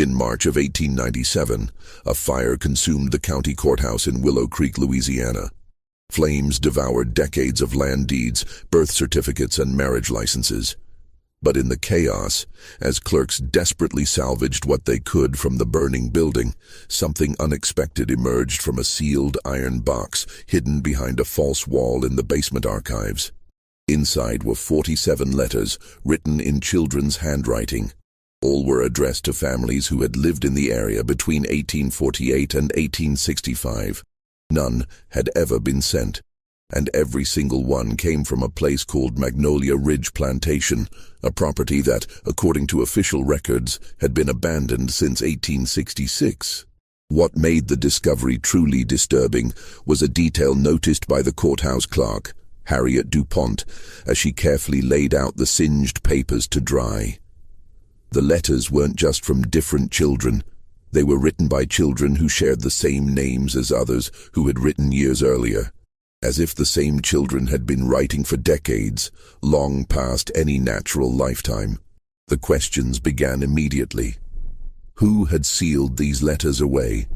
In March of 1897, a fire consumed the county courthouse in Willow Creek, Louisiana. Flames devoured decades of land deeds, birth certificates, and marriage licenses. But in the chaos, as clerks desperately salvaged what they could from the burning building, something unexpected emerged from a sealed iron box hidden behind a false wall in the basement archives. Inside were 47 letters written in children's handwriting. All were addressed to families who had lived in the area between 1848 and 1865. None had ever been sent, and every single one came from a place called Magnolia Ridge Plantation, a property that, according to official records, had been abandoned since 1866. What made the discovery truly disturbing was a detail noticed by the courthouse clerk, Harriet DuPont, as she carefully laid out the singed papers to dry. The letters weren't just from different children. They were written by children who shared the same names as others who had written years earlier, as if the same children had been writing for decades, long past any natural lifetime. The questions began immediately. Who had sealed these letters away?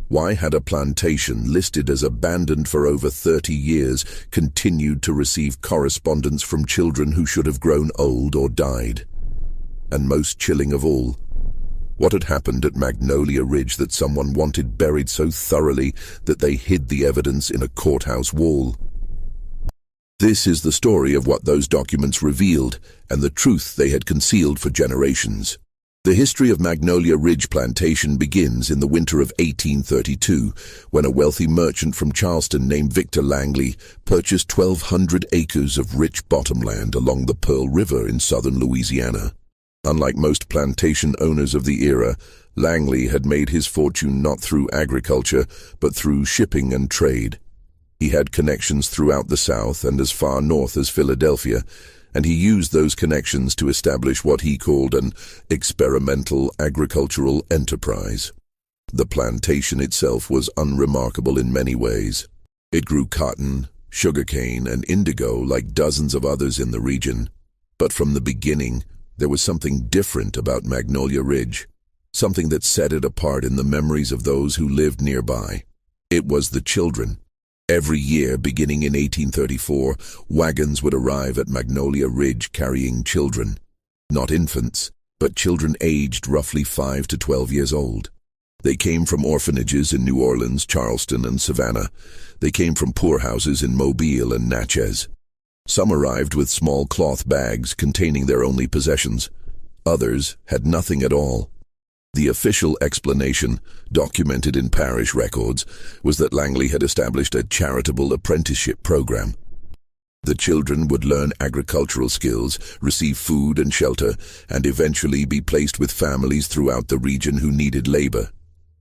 Why had a plantation listed as abandoned for over 30 years continued to receive correspondence from children who should have grown old or died? And most chilling of all, what had happened at Magnolia Ridge that someone wanted buried so thoroughly that they hid the evidence in a courthouse wall? This is the story of what those documents revealed and the truth they had concealed for generations. The history of Magnolia Ridge Plantation begins in the winter of 1832, when a wealthy merchant from Charleston named Victor Langley purchased 1,200 acres of rich bottomland along the Pearl River in southern Louisiana. Unlike most plantation owners of the era, Langley had made his fortune not through agriculture, but through shipping and trade. He had connections throughout the South and as far north as Philadelphia, and he used those connections to establish what he called an experimental agricultural enterprise. The plantation itself was unremarkable in many ways. It grew cotton, sugarcane, and indigo like dozens of others in the region. But from the beginning, there was something different about Magnolia Ridge, something that set it apart in the memories of those who lived nearby. It was the children. Every year, beginning in 1834, wagons would arrive at Magnolia Ridge carrying children. Not infants, but children aged roughly 5 to 12 years old. They came from orphanages in New Orleans, Charleston, and Savannah. They came from poorhouses in Mobile and Natchez. Some arrived with small cloth bags containing their only possessions. Others had nothing at all. The official explanation, documented in parish records, was that Langley had established a charitable apprenticeship program. The children would learn agricultural skills, receive food and shelter, and eventually be placed with families throughout the region who needed labor.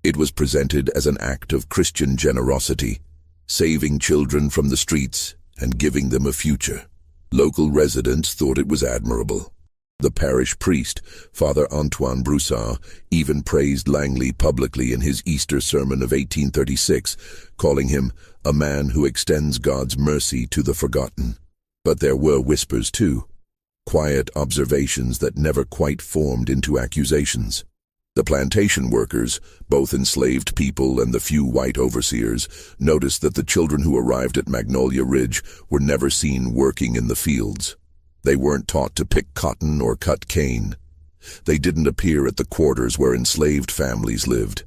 It was presented as an act of Christian generosity, saving children from the streets and giving them a future. Local residents thought it was admirable. The parish priest, Father Antoine Broussard, even praised Langley publicly in his Easter sermon of 1836, calling him a man who extends God's mercy to the forgotten. But there were whispers too, quiet observations that never quite formed into accusations. The plantation workers, both enslaved people and the few white overseers, noticed that the children who arrived at Magnolia Ridge were never seen working in the fields. They weren't taught to pick cotton or cut cane. They didn't appear at the quarters where enslaved families lived.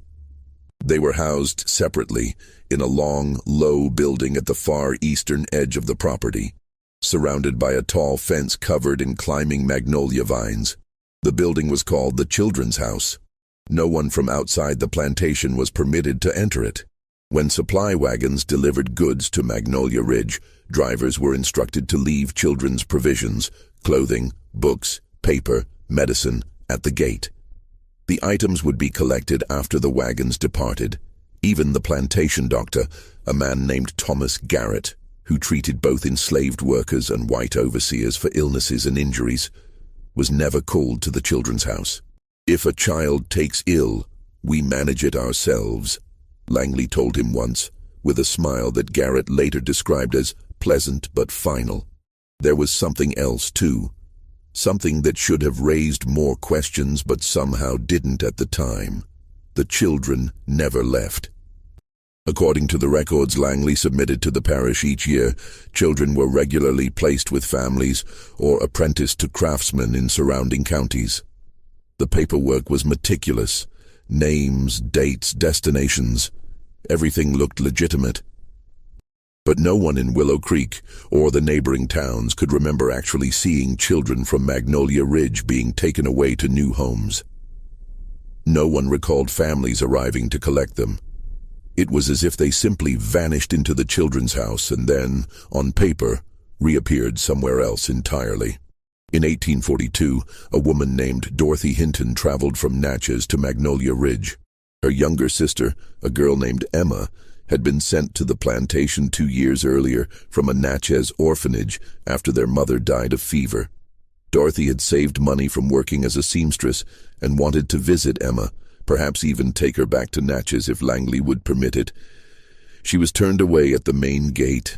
They were housed separately in a long, low building at the far eastern edge of the property, surrounded by a tall fence covered in climbing magnolia vines. The building was called the Children's House. No one from outside the plantation was permitted to enter it. When supply wagons delivered goods to Magnolia Ridge, drivers were instructed to leave children's provisions, clothing, books, paper, medicine, at the gate. The items would be collected after the wagons departed. Even the plantation doctor, a man named Thomas Garrett, who treated both enslaved workers and white overseers for illnesses and injuries, was never called to the Children's House. "If a child takes ill, we manage it ourselves," Langley told him once, with a smile that Garrett later described as pleasant but final. There was something else, too. Something that should have raised more questions but somehow didn't at the time. The children never left. According to the records Langley submitted to the parish each year, children were regularly placed with families or apprenticed to craftsmen in surrounding counties. The paperwork was meticulous. Names, dates, destinations. Everything looked legitimate. But no one in Willow Creek or the neighboring towns could remember actually seeing children from Magnolia Ridge being taken away to new homes. No one recalled families arriving to collect them. It was as if they simply vanished into the children's house and then, on paper, reappeared somewhere else entirely. In 1842, a woman named Dorothy Hinton traveled from Natchez to Magnolia Ridge. Her younger sister, a girl named Emma, had been sent to the plantation 2 years earlier from a Natchez orphanage after their mother died of fever. Dorothy had saved money from working as a seamstress and wanted to visit Emma, perhaps even take her back to Natchez if Langley would permit it. She was turned away at the main gate.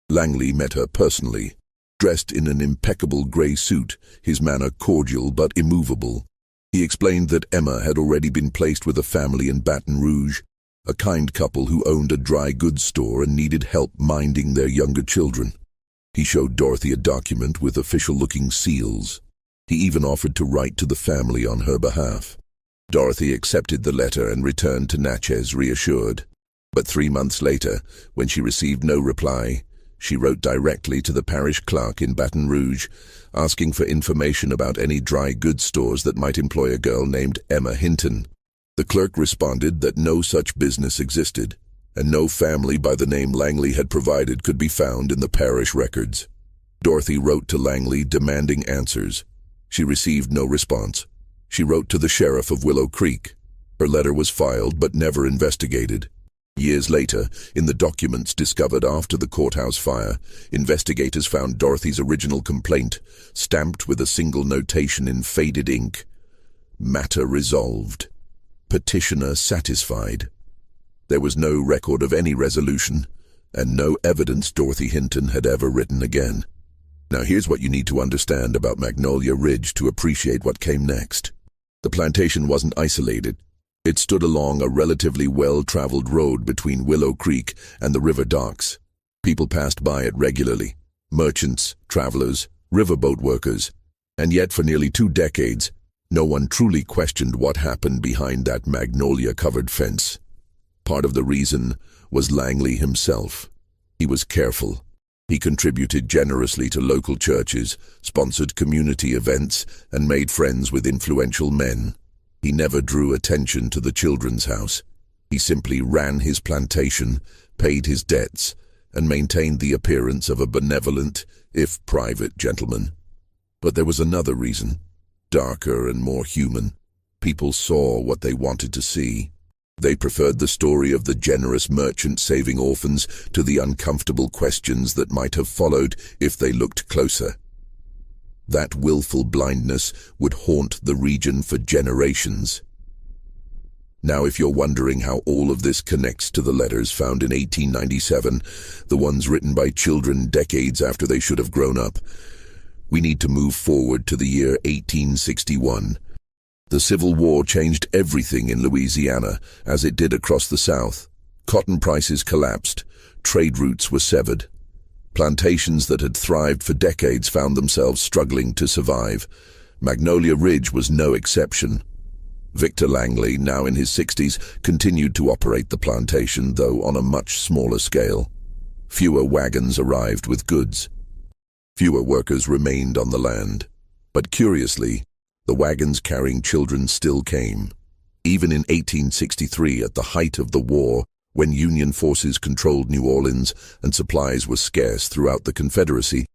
Langley met her personally, dressed in an impeccable gray suit, his manner cordial but immovable. He explained that Emma had already been placed with a family in Baton Rouge, a kind couple who owned a dry goods store and needed help minding their younger children. He showed Dorothy a document with official-looking seals. He even offered to write to the family on her behalf. Dorothy accepted the letter and returned to Natchez reassured. But 3 months later, when she received no reply, she wrote directly to the parish clerk in Baton Rouge, asking for information about any dry goods stores that might employ a girl named Emma Hinton. The clerk responded that no such business existed, and no family by the name Langley had provided could be found in the parish records. Dorothy wrote to Langley demanding answers. She received no response. She wrote to the sheriff of Willow Creek. Her letter was filed but never investigated. Years later, in the documents discovered after the courthouse fire, investigators found Dorothy's original complaint, stamped with a single notation in faded ink. Matter resolved. Petitioner satisfied. There was no record of any resolution, and no evidence Dorothy Hinton had ever written again. Now here's what you need to understand about Magnolia Ridge to appreciate what came next. The plantation wasn't isolated. It stood along a relatively well-traveled road between Willow Creek and the river docks. People passed by it regularly. Merchants, travelers, riverboat workers. And yet for nearly 2 decades, no one truly questioned what happened behind that magnolia-covered fence. Part of the reason was Langley himself. He was careful. He contributed generously to local churches, sponsored community events, and made friends with influential men. He never drew attention to the children's house. He simply ran his plantation, paid his debts, and maintained the appearance of a benevolent, if private, gentleman. But there was another reason, darker and more human. People saw what they wanted to see. They preferred the story of the generous merchant saving orphans to the uncomfortable questions that might have followed if they looked closer. That willful blindness would haunt the region for generations. Now, if you're wondering how all of this connects to the letters found in 1897, the ones written by children decades after they should have grown up, we need to move forward to the year 1861. The Civil War changed everything in Louisiana, as it did across the South. Cotton prices collapsed, trade routes were severed. Plantations that had thrived for decades found themselves struggling to survive. Magnolia Ridge was no exception. Victor Langley, now in his 60s, continued to operate the plantation, though on a much smaller scale. Fewer wagons arrived with goods. Fewer workers remained on the land. But curiously, the wagons carrying children still came. Even in 1863, at the height of the war, when Union forces controlled New Orleans and supplies were scarce throughout the Confederacy,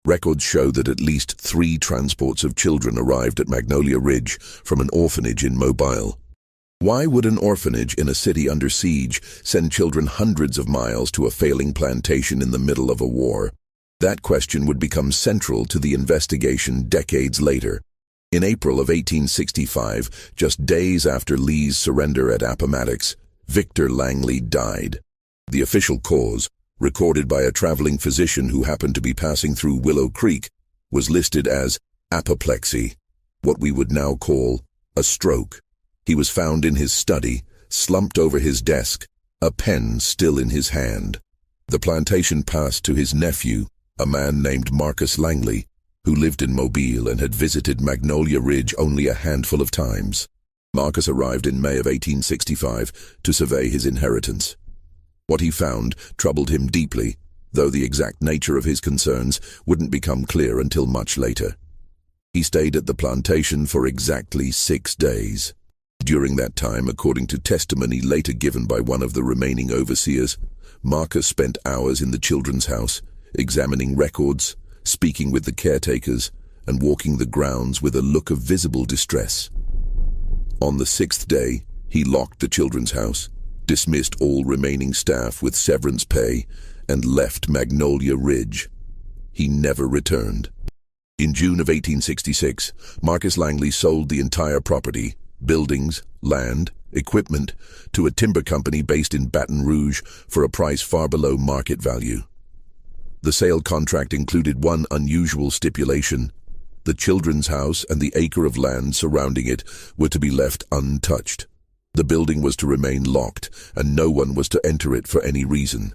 records show that at least 3 transports of children arrived at Magnolia Ridge from an orphanage in Mobile. Why would an orphanage in a city under siege send children hundreds of miles to a failing plantation in the middle of a war? That question would become central to the investigation decades later. In April of 1865, just days after Lee's surrender at Appomattox, Victor Langley died. The official cause, recorded by a traveling physician who happened to be passing through Willow Creek, was listed as Apoplexy, what we would now call a stroke. He was found in his study, slumped over his desk, a pen still in his hand. The plantation passed to his nephew, a man named Marcus Langley, who lived in Mobile and had visited Magnolia Ridge only a handful of times. Marcus arrived in May of 1865 to survey his inheritance. What he found troubled him deeply, though the exact nature of his concerns wouldn't become clear until much later. He stayed at the plantation for exactly 6 days. During that time, according to testimony later given by one of the remaining overseers, Marcus spent hours in the children's house, examining records, speaking with the caretakers, and walking the grounds with a look of visible distress. On the 6th day, he locked the children's house, dismissed all remaining staff with severance pay, and left Magnolia Ridge. He never returned. In June of 1866, Marcus Langley sold the entire property, buildings, land, equipment, to a timber company based in Baton Rouge for a price far below market value. The sale contract included one unusual stipulation: the children's house and the acre of land surrounding it were to be left untouched. The building was to remain locked, and no one was to enter it for any reason.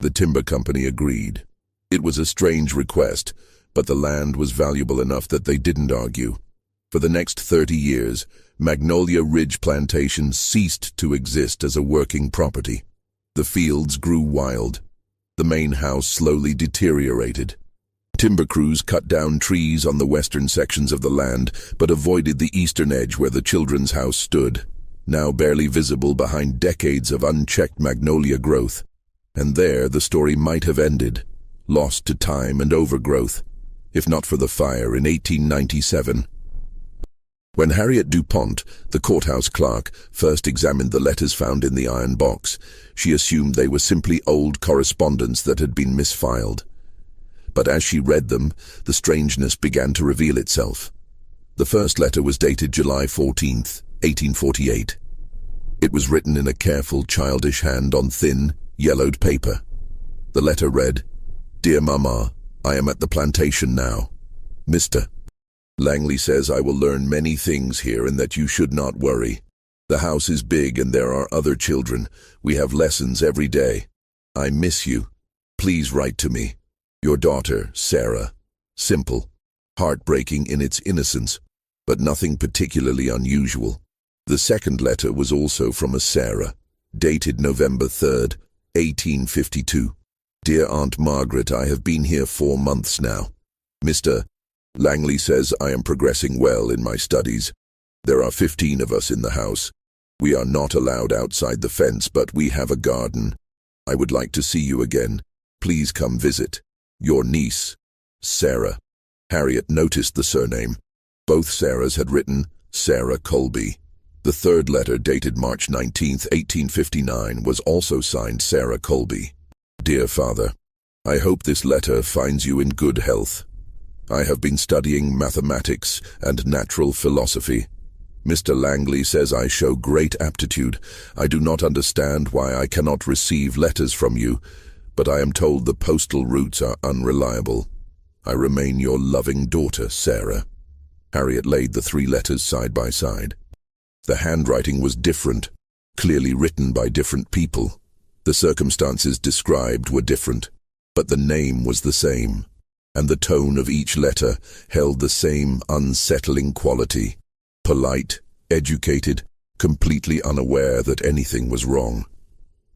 The timber company agreed. It was a strange request, but the land was valuable enough that they didn't argue. For the next 30 years, Magnolia Ridge Plantation ceased to exist as a working property. The fields grew wild. The main house slowly deteriorated. Timber crews cut down trees on the western sections of the land, but avoided the eastern edge where the children's house stood, now barely visible behind decades of unchecked magnolia growth. And there the story might have ended, lost to time and overgrowth, if not for the fire in 1897. When Harriet DuPont, the courthouse clerk, first examined the letters found in the iron box, she assumed they were simply old correspondence that had been misfiled. But as she read them, the strangeness began to reveal itself. The first letter was dated July 14th, 1848. It was written in a careful, childish hand on thin, yellowed paper. The letter read, "Dear Mama, I am at the plantation now. Mr. Langley says I will learn many things here and that you should not worry. The house is big and there are other children. We have lessons every day. I miss you. Please write to me. Your daughter, Sarah." Simple, heartbreaking in its innocence, but nothing particularly unusual. The second letter was also from a Sarah, dated November 3rd, 1852. "Dear Aunt Margaret, I have been here 4 months now. Mr. Langley says I am progressing well in my studies. There are 15 of us in the house. We are not allowed outside the fence, but we have a garden. I would like to see you again. Please come visit. Your niece, Sarah." Harriet noticed the surname. Both Sarahs had written Sarah Colby. The third letter, dated March 19th, 1859, was also signed Sarah Colby. "Dear Father, I hope this letter finds you in good health. I have been studying mathematics and natural philosophy. Mr. Langley says I show great aptitude. I do not understand why I cannot receive letters from you, but I am told the postal routes are unreliable. I remain your loving daughter, Sarah." Harriet laid the 3 letters side by side. The handwriting was different, clearly written by different people. The circumstances described were different, but the name was the same, and the tone of each letter held the same unsettling quality: polite, educated, completely unaware that anything was wrong.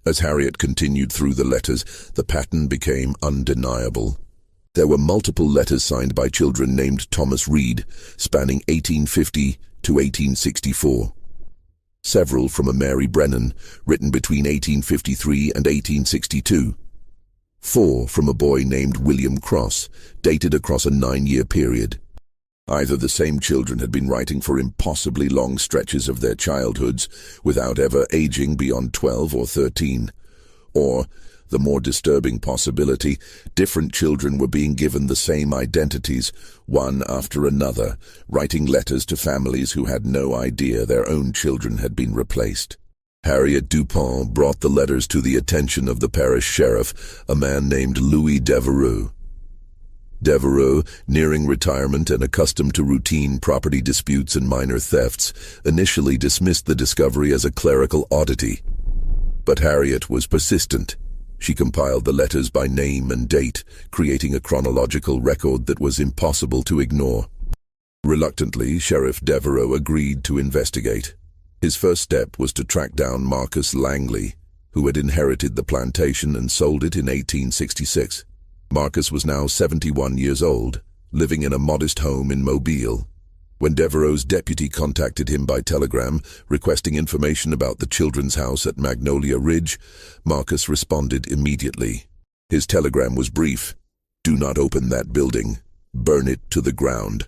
As Harriet continued through the letters, the pattern became undeniable. There were multiple letters signed by children named Thomas Reed, spanning 1850 to 1864. Several from a Mary Brennan, written between 1853 and 1862. 4 from a boy named William Cross, dated across a 9-year period. Either the same children had been writing for impossibly long stretches of their childhoods without ever aging beyond 12 or 13, or, the more disturbing possibility, different children were being given the same identities, one after another, writing letters to families who had no idea their own children had been replaced. Harriet DuPont brought the letters to the attention of the parish sheriff, a man named Louis Devereux. Devereaux, nearing retirement and accustomed to routine property disputes and minor thefts, initially dismissed the discovery as a clerical oddity. But Harriet was persistent. She compiled the letters by name and date, creating a chronological record that was impossible to ignore. Reluctantly, Sheriff Devereaux agreed to investigate. His first step was to track down Marcus Langley, who had inherited the plantation and sold it in 1866. Marcus was now 71 years old, living in a modest home in Mobile. When Devereaux's deputy contacted him by telegram, requesting information about the Children's House at Magnolia Ridge, Marcus responded immediately. His telegram was brief. "Do not open that building. Burn it to the ground.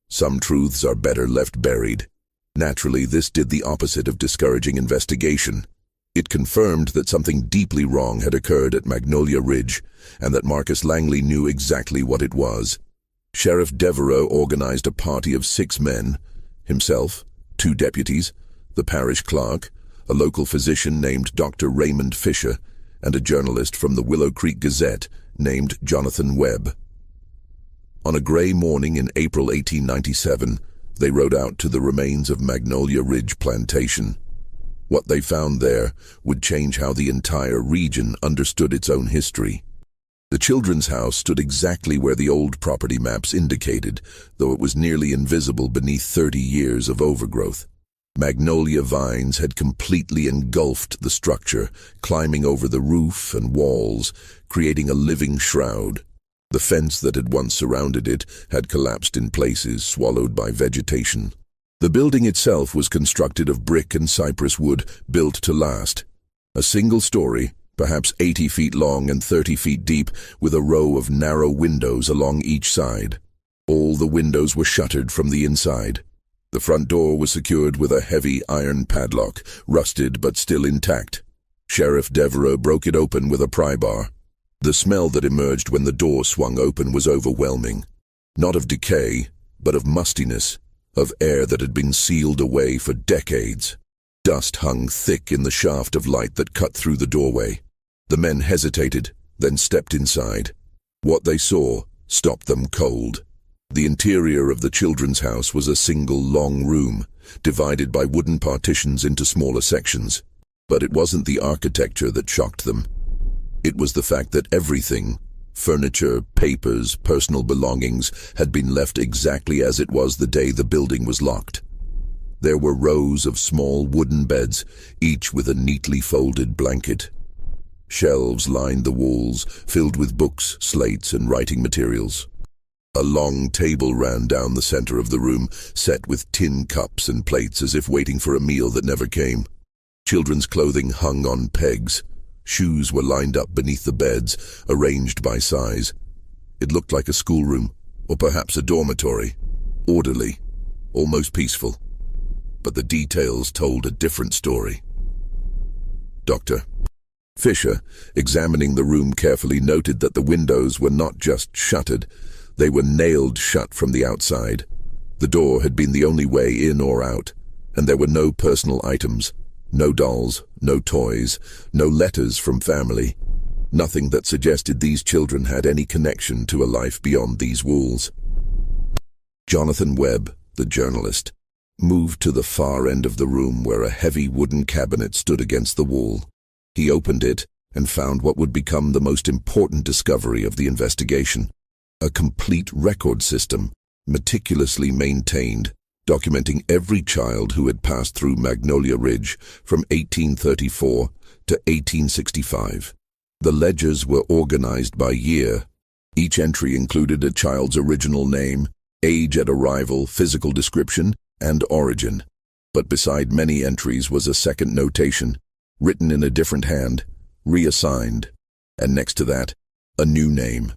Some truths are better left buried." Naturally, this did the opposite of discouraging investigation. It confirmed that something deeply wrong had occurred at Magnolia Ridge, and that Marcus Langley knew exactly what it was. Sheriff Devereaux organized a party of 6 men, himself, 2 deputies, the parish clerk, a local physician named Dr. Raymond Fisher, and a journalist from the Willow Creek Gazette named Jonathan Webb. On a gray morning in April 1897, they rode out to the remains of Magnolia Ridge Plantation. What they found there would change how the entire region understood its own history. The Children's House stood exactly where the old property maps indicated, though it was nearly invisible beneath 30 years of overgrowth. Magnolia vines had completely engulfed the structure, climbing over the roof and walls, creating a living shroud. The fence that had once surrounded it had collapsed in places, swallowed by vegetation. The building itself was constructed of brick and cypress wood, built to last. A single story, perhaps 80 feet long and 30 feet deep, with a row of narrow windows along each side. All the windows were shuttered from the inside. The front door was secured with a heavy iron padlock, rusted but still intact. Sheriff Devereaux broke it open with a pry bar. The smell that emerged when the door swung open was overwhelming. Not of decay, but of mustiness, of air that had been sealed away for decades. Dust hung thick in the shaft of light that cut through the doorway. The men hesitated, then stepped inside. What they saw stopped them cold. The interior of the Children's House was a single long room, divided by wooden partitions into smaller sections. But it wasn't the architecture that shocked them. It was the fact that everything, furniture, papers, personal belongings, had been left exactly as it was the day the building was locked. There were rows of small wooden beds, each with a neatly folded blanket. Shelves lined the walls, filled with books, slates, and writing materials. A long table ran down the center of the room, set with tin cups and plates as if waiting for a meal that never came. Children's clothing hung on pegs. Shoes were lined up beneath the beds, arranged by size. It looked like a schoolroom, or perhaps a dormitory. Orderly, almost peaceful. But the details told a different story. Dr. Fisher, examining the room carefully, noted that the windows were not just shuttered, they were nailed shut from the outside. The door had been the only way in or out, and there were no personal items. No dolls, no toys, no letters from family. Nothing that suggested these children had any connection to a life beyond these walls. Jonathan Webb, the journalist, moved to the far end of the room where a heavy wooden cabinet stood against the wall. He opened it and found what would become the most important discovery of the investigation: a complete record system, meticulously maintained, documenting every child who had passed through Magnolia Ridge from 1834 to 1865. The ledgers were organized by year. Each entry included a child's original name, age at arrival, physical description, and origin. But beside many entries was a second notation, written in a different hand, reassigned. And next to that, a new name: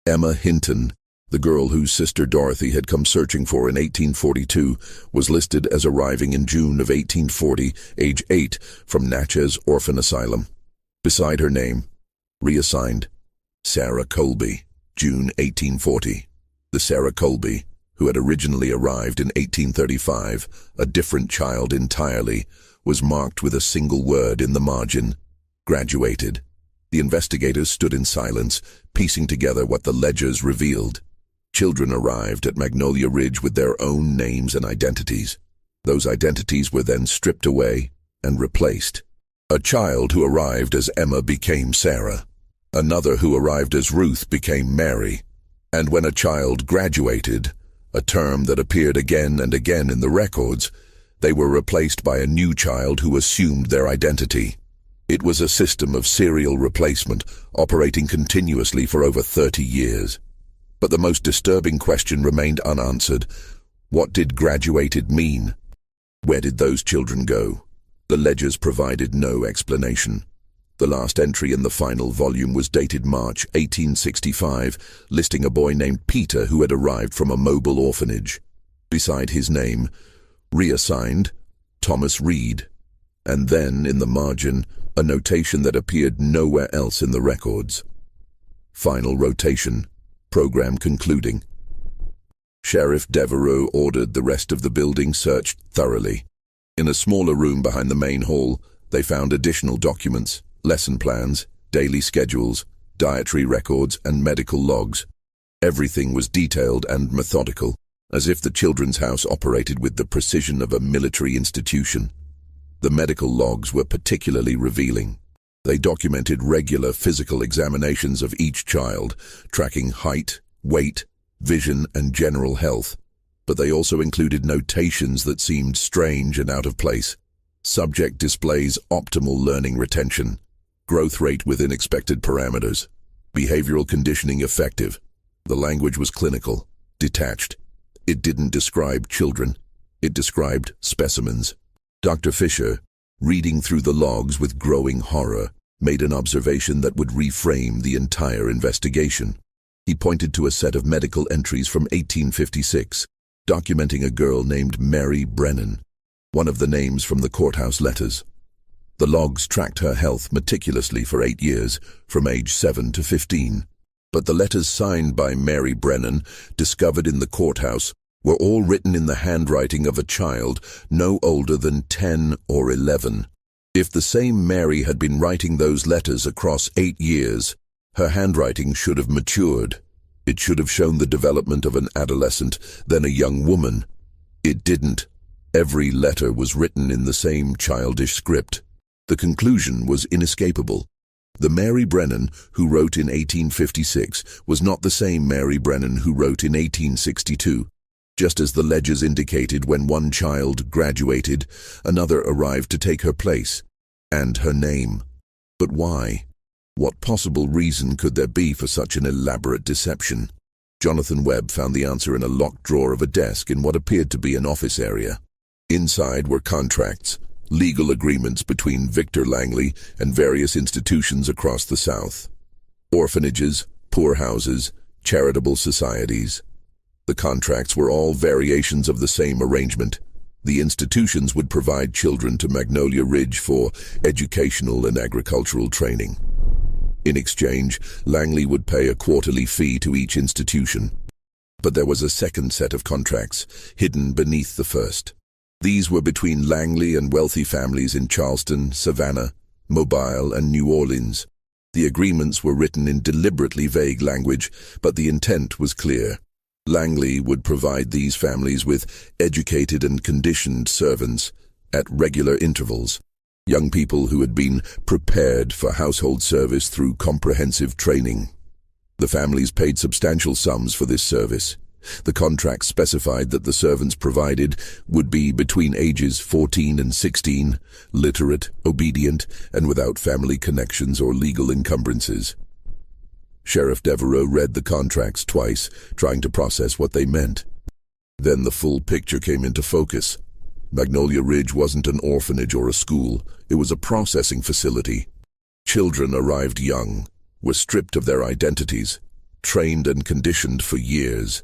Emma Hinton. The girl whose sister Dorothy had come searching for in 1842 was listed as arriving in June of 1840, age 8, from Natchez Orphan Asylum. Beside her name, reassigned, Sarah Colby, June 1840. The Sarah Colby, who had originally arrived in 1835, a different child entirely, was marked with a single word in the margin: graduated. The investigators stood in silence, piecing together what the ledgers revealed. Children arrived at Magnolia Ridge with their own names and identities. Those identities were then stripped away and replaced. A child who arrived as Emma became Sarah. Another who arrived as Ruth became Mary. And when a child graduated, a term that appeared again and again in the records, they were replaced by a new child who assumed their identity. It was a system of serial replacement, operating continuously for over 30 years. But the most disturbing question remained unanswered. What did graduated mean? Where did those children go? The ledgers provided no explanation. The last entry in the final volume was dated March 1865, listing a boy named Peter who had arrived from a mobile orphanage. Beside his name, reassigned, Thomas Reed. And then, in the margin, a notation that appeared nowhere else in the records. Final rotation. Program concluding. Sheriff Devereaux ordered the rest of the building searched thoroughly. In a smaller room behind the main hall, they found additional documents, lesson plans, daily schedules, dietary records, and medical logs. Everything was detailed and methodical, as if the Children's House operated with the precision of a military institution. The medical logs were particularly revealing. They documented regular physical examinations of each child, tracking height, weight, vision, and general health. But they also included notations that seemed strange and out of place. Subject displays optimal learning retention, growth rate within expected parameters, behavioral conditioning effective. The language was clinical, detached. It didn't describe children. It described specimens. Dr. Fisher, reading through the logs with growing horror, made an observation that would reframe the entire investigation. He pointed to a set of medical entries from 1856, documenting a girl named Mary Brennan, one of the names from the courthouse letters. The logs tracked her health meticulously for 8 years, from age 7 to 15. But the letters signed by Mary Brennan, discovered in the courthouse, were all written in the handwriting of a child no older than 10 or 11. If the same Mary had been writing those letters across 8 years, her handwriting should have matured. It should have shown the development of an adolescent, then a young woman. It didn't. Every letter was written in the same childish script. The conclusion was inescapable. The Mary Brennan who wrote in 1856 was not the same Mary Brennan who wrote in 1862. Just as the ledgers indicated, when one child graduated, another arrived to take her place, and her name. But why? What possible reason could there be for such an elaborate deception? Jonathan Webb found the answer in a locked drawer of a desk in what appeared to be an office area. Inside were contracts, legal agreements between Victor Langley and various institutions across the South. Orphanages, poorhouses, charitable societies. The contracts were all variations of the same arrangement. The institutions would provide children to Magnolia Ridge for educational and agricultural training. In exchange, Langley would pay a quarterly fee to each institution. But there was a second set of contracts, hidden beneath the first. These were between Langley and wealthy families in Charleston, Savannah, Mobile, and New Orleans. The agreements were written in deliberately vague language, but the intent was clear. Langley would provide these families with educated and conditioned servants at regular intervals, young people who had been prepared for household service through comprehensive training. The families paid substantial sums for this service. The contract specified that the servants provided would be between ages 14 and 16, literate, obedient, and without family connections or legal encumbrances. Sheriff Devereaux read the contracts twice, trying to process what they meant. Then the full picture came into focus. Magnolia Ridge wasn't an orphanage or a school. It was a processing facility. Children arrived young, were stripped of their identities, trained and conditioned for years,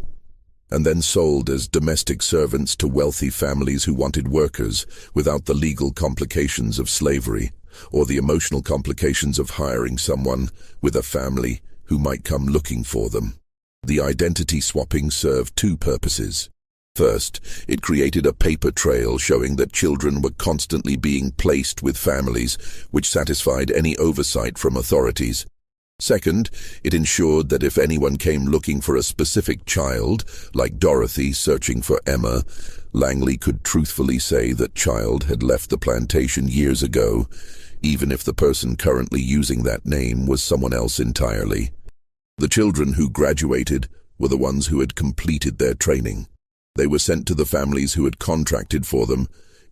and then sold as domestic servants to wealthy families who wanted workers without the legal complications of slavery or the emotional complications of hiring someone with a family who might come looking for them. The identity swapping served two purposes. First, it created a paper trail showing that children were constantly being placed with families which satisfied any oversight from authorities. Second, it ensured that if anyone came looking for a specific child, like Dorothy searching for Emma, Langley could truthfully say that child had left the plantation years ago, even if the person currently using that name was someone else entirely. The children who graduated were the ones who had completed their training. They were sent to the families who had contracted for them,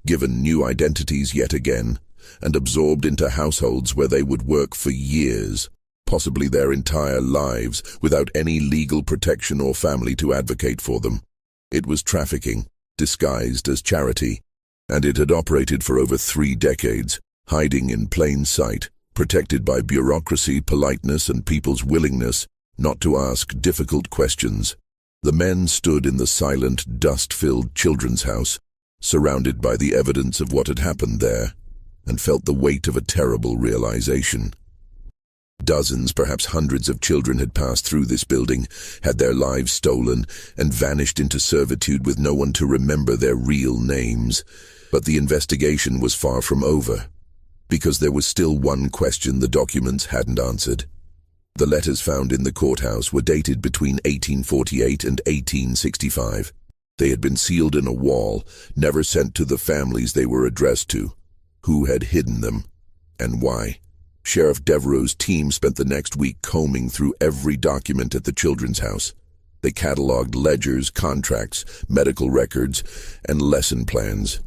given new identities yet again, and absorbed into households where they would work for years, possibly their entire lives, without any legal protection or family to advocate for them. It was trafficking, disguised as charity, and it had operated for over 3 decades, hiding in plain sight, protected by bureaucracy, politeness, and people's willingness not to ask difficult questions. The men stood in the silent, dust-filled children's house, surrounded by the evidence of what had happened there, and felt the weight of a terrible realization. Dozens, perhaps hundreds of children had passed through this building, had their lives stolen, and vanished into servitude with no one to remember their real names. But the investigation was far from over, because there was still one question the documents hadn't answered. The letters found in the courthouse were dated between 1848 and 1865. They had been sealed in a wall, never sent to the families they were addressed to. Who had hidden them, and why? Sheriff Devereaux's team spent the next week combing through every document at the children's house. They cataloged ledgers, contracts, medical records, and lesson plans.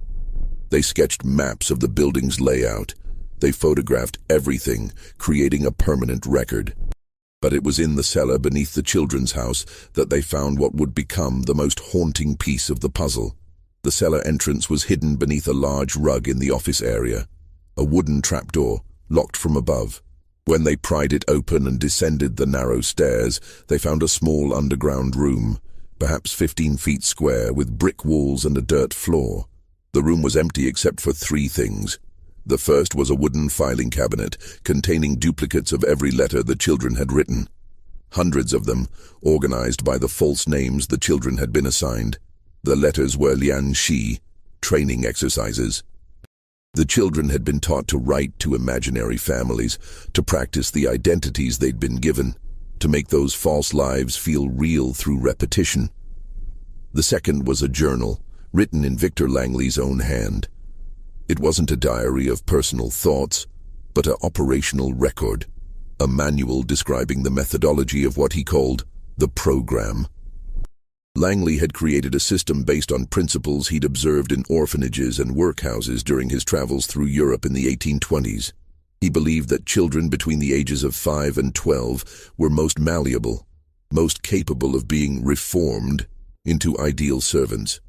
They sketched maps of the building's layout. They photographed everything, creating a permanent record. But it was in the cellar beneath the children's house that they found what would become the most haunting piece of the puzzle. The cellar entrance was hidden beneath a large rug in the office area, a wooden trapdoor, locked from above. When they pried it open and descended the narrow stairs, they found a small underground room, perhaps 15 feet square, with brick walls and a dirt floor. The room was empty except for 3 things. The first was a wooden filing cabinet containing duplicates of every letter the children had written. Hundreds of them, organized by the false names the children had been assigned. The letters were Lian Shi, training exercises. The children had been taught to write to imaginary families, to practice the identities they'd been given, to make those false lives feel real through repetition. The second was a journal, written in Victor Langley's own hand. It wasn't a diary of personal thoughts, but an operational record, a manual describing the methodology of what he called the program. Langley had created a system based on principles he'd observed in orphanages and workhouses during his travels through Europe in the 1820s. He believed that children between the ages of 5 and 12 were most malleable, most capable of being reformed into ideal servants.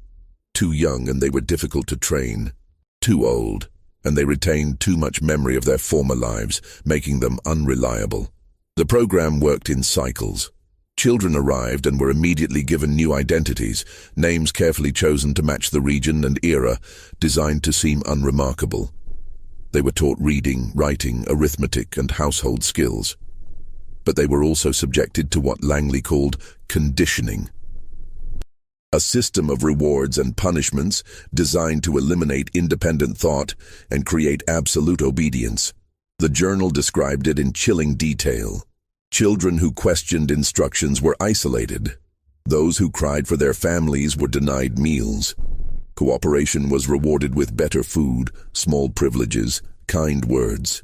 Too young and they were difficult to train. Too old, and they retained too much memory of their former lives, making them unreliable. The program worked in cycles. Children arrived and were immediately given new identities, names carefully chosen to match the region and era, designed to seem unremarkable. They were taught reading, writing, arithmetic, and household skills. But they were also subjected to what Langley called conditioning, a system of rewards and punishments designed to eliminate independent thought and create absolute obedience. The journal described it in chilling detail. Children who questioned instructions were isolated. Those who cried for their families were denied meals. Cooperation was rewarded with better food, small privileges, kind words.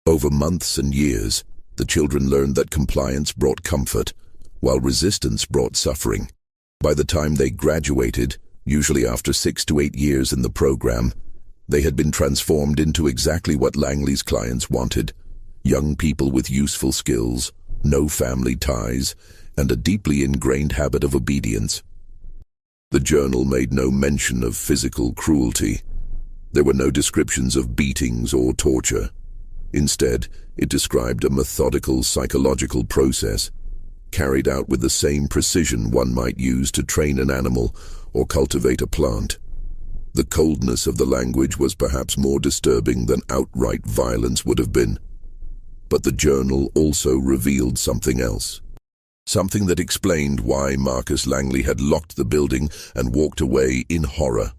Over months and years, the children learned that compliance brought comfort, while resistance brought suffering. By the time they graduated, usually after 6 to 8 years in the program, they had been transformed into exactly what Langley's clients wanted: young people with useful skills, no family ties, and a deeply ingrained habit of obedience. The journal made no mention of physical cruelty. There were no descriptions of beatings or torture. Instead, it described a methodical psychological process, carried out with the same precision one might use to train an animal or cultivate a plant. The coldness of the language was perhaps more disturbing than outright violence would have been. But the journal also revealed something else. Something that explained why Marcus Langley had locked the building and walked away in horror.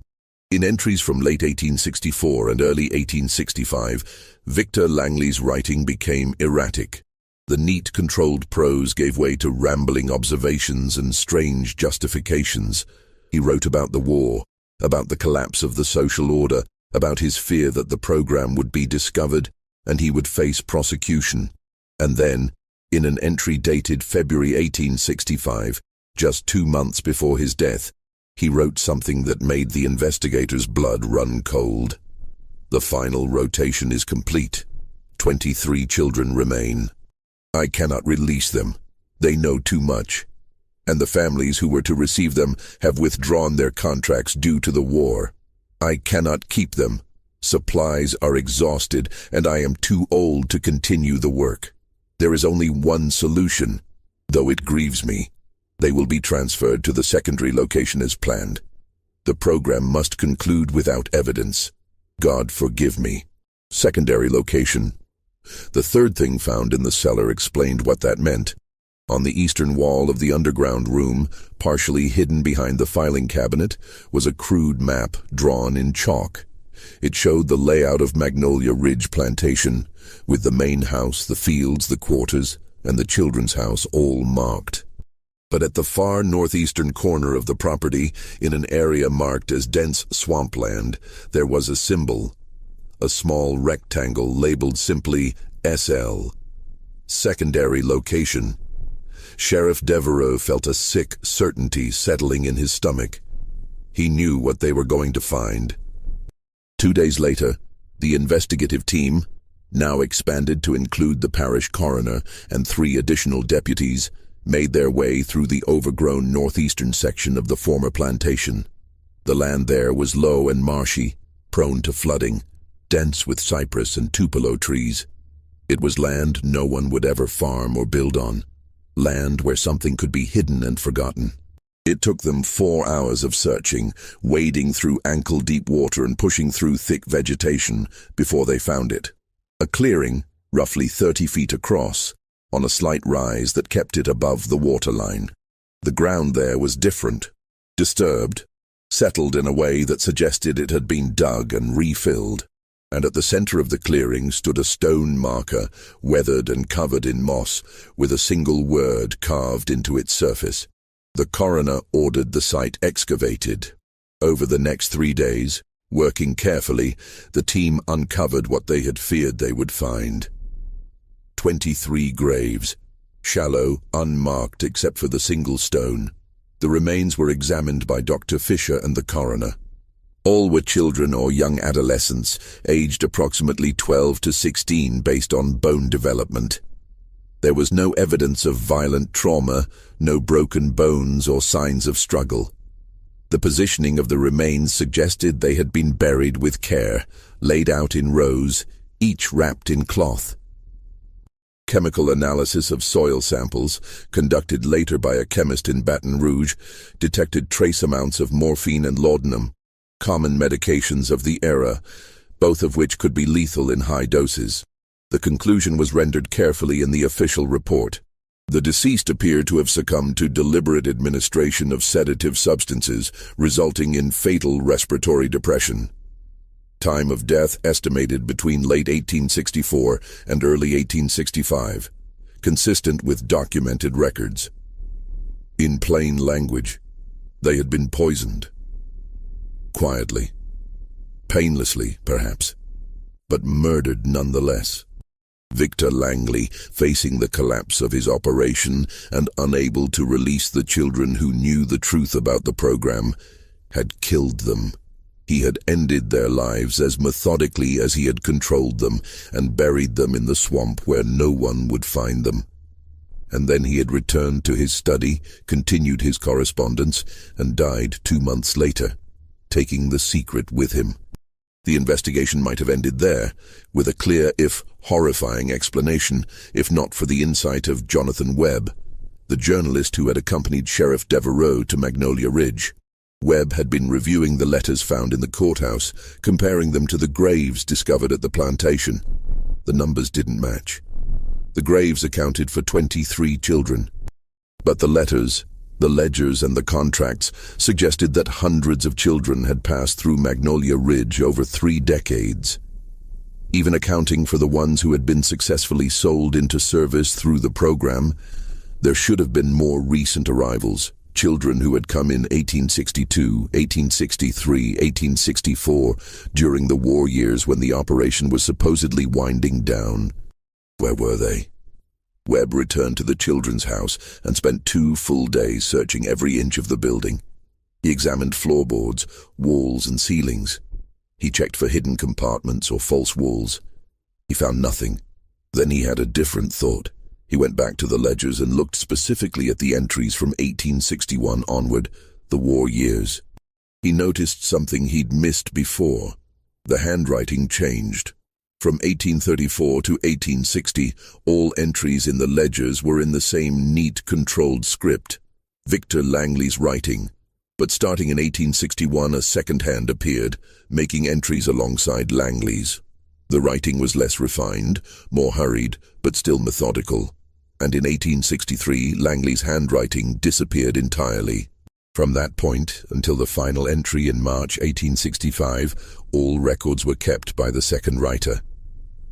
In entries from late 1864 and early 1865, Victor Langley's writing became erratic. The neat, controlled prose gave way to rambling observations and strange justifications. He wrote about the war, about the collapse of the social order, about his fear that the program would be discovered and he would face prosecution. And then, in an entry dated February 1865, just 2 months before his death, he wrote something that made the investigators' blood run cold. The final rotation is complete. 23 children remain. I cannot release them. They know too much. And the families who were to receive them have withdrawn their contracts due to the war. I cannot keep them. Supplies are exhausted, and I am too old to continue the work. There is only one solution, though it grieves me. They will be transferred to the secondary location as planned. The program must conclude without evidence. God forgive me. Secondary location. The third thing found in the cellar explained what that meant. On the eastern wall of the underground room, partially hidden behind the filing cabinet, was a crude map drawn in chalk. It showed the layout of Magnolia Ridge Plantation, with the main house, the fields, the quarters, and the children's house all marked. But at the far northeastern corner of the property, in an area marked as dense swampland, there was a symbol, a small rectangle labeled simply SL. Secondary location. Sheriff Devereaux felt a sick certainty settling in his stomach. He knew what they were going to find. 2 days later, the investigative team, now expanded to include the parish coroner and 3 additional deputies, made their way through the overgrown northeastern section of the former plantation. The land there was low and marshy, prone to flooding, dense with cypress and tupelo trees. It was land no one would ever farm or build on, land where something could be hidden and forgotten. It took them 4 hours of searching, wading through ankle-deep water and pushing through thick vegetation before they found it. A clearing, roughly 30 feet across, on a slight rise that kept it above the waterline. The ground there was different, disturbed, settled in a way that suggested it had been dug and refilled. And at the center of the clearing stood a stone marker, weathered and covered in moss, with a single word carved into its surface. The coroner ordered the site excavated. Over the next 3 days, working carefully, the team uncovered what they had feared they would find. 23 graves, shallow, unmarked except for the single stone. The remains were examined by Dr. Fisher and the coroner. All were children or young adolescents, aged approximately 12 to 16 based on bone development. There was no evidence of violent trauma, no broken bones or signs of struggle. The positioning of the remains suggested they had been buried with care, laid out in rows, each wrapped in cloth. Chemical analysis of soil samples, conducted later by a chemist in Baton Rouge, detected trace amounts of morphine and laudanum, common medications of the era, both of which could be lethal in high doses. The conclusion was rendered carefully in the official report. The deceased appeared to have succumbed to deliberate administration of sedative substances, resulting in fatal respiratory depression. Time of death estimated between late 1864 and early 1865, consistent with documented records. In plain language, they had been poisoned. Quietly, painlessly, perhaps, but murdered nonetheless. Victor Langley, facing the collapse of his operation and unable to release the children who knew the truth about the program, had killed them. He had ended their lives as methodically as he had controlled them and buried them in the swamp where no one would find them. And then he had returned to his study, continued his correspondence, and died 2 months later, taking the secret with him. The investigation might have ended there, with a clear, if horrifying, explanation, if not for the insight of Jonathan Webb, the journalist who had accompanied Sheriff Devereaux to Magnolia Ridge. Webb had been reviewing the letters found in the courthouse, comparing them to the graves discovered at the plantation. The numbers didn't match. The graves accounted for 23 children. But the letters, the ledgers and the contracts suggested that hundreds of children had passed through Magnolia Ridge over 3 decades. Even accounting for the ones who had been successfully sold into service through the program, there should have been more recent arrivals, children who had come in 1862, 1863, 1864, during the war years when the operation was supposedly winding down. Where were they? Webb returned to the children's house and spent 2 full days searching every inch of the building. He examined floorboards, walls, and ceilings. He checked for hidden compartments or false walls. He found nothing. Then he had a different thought. He went back to the ledgers and looked specifically at the entries from 1861 onward, the war years. He noticed something he'd missed before. The handwriting changed. From 1834 to 1860, all entries in the ledgers were in the same neat, controlled script, Victor Langley's writing. But starting in 1861, a second hand appeared, making entries alongside Langley's. The writing was less refined, more hurried, but still methodical. And in 1863, Langley's handwriting disappeared entirely. From that point until the final entry in March 1865, all records were kept by the second writer.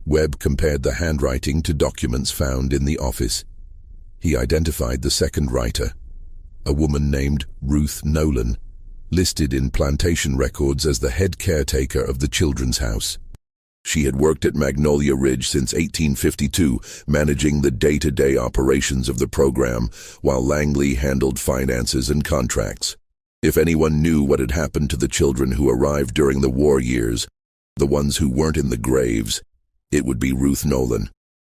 Webb compared the handwriting to documents found in the office. He identified the second writer, a woman named Ruth Nolan, listed in Plantation records as the head caretaker of the children's house. She had worked at Magnolia Ridge since 1852, managing the day-to-day operations of the program, while Langley handled finances and contracts. If anyone knew what had happened to the children who arrived during the war years, the ones who weren't in the graves, it would be Ruth Nolan.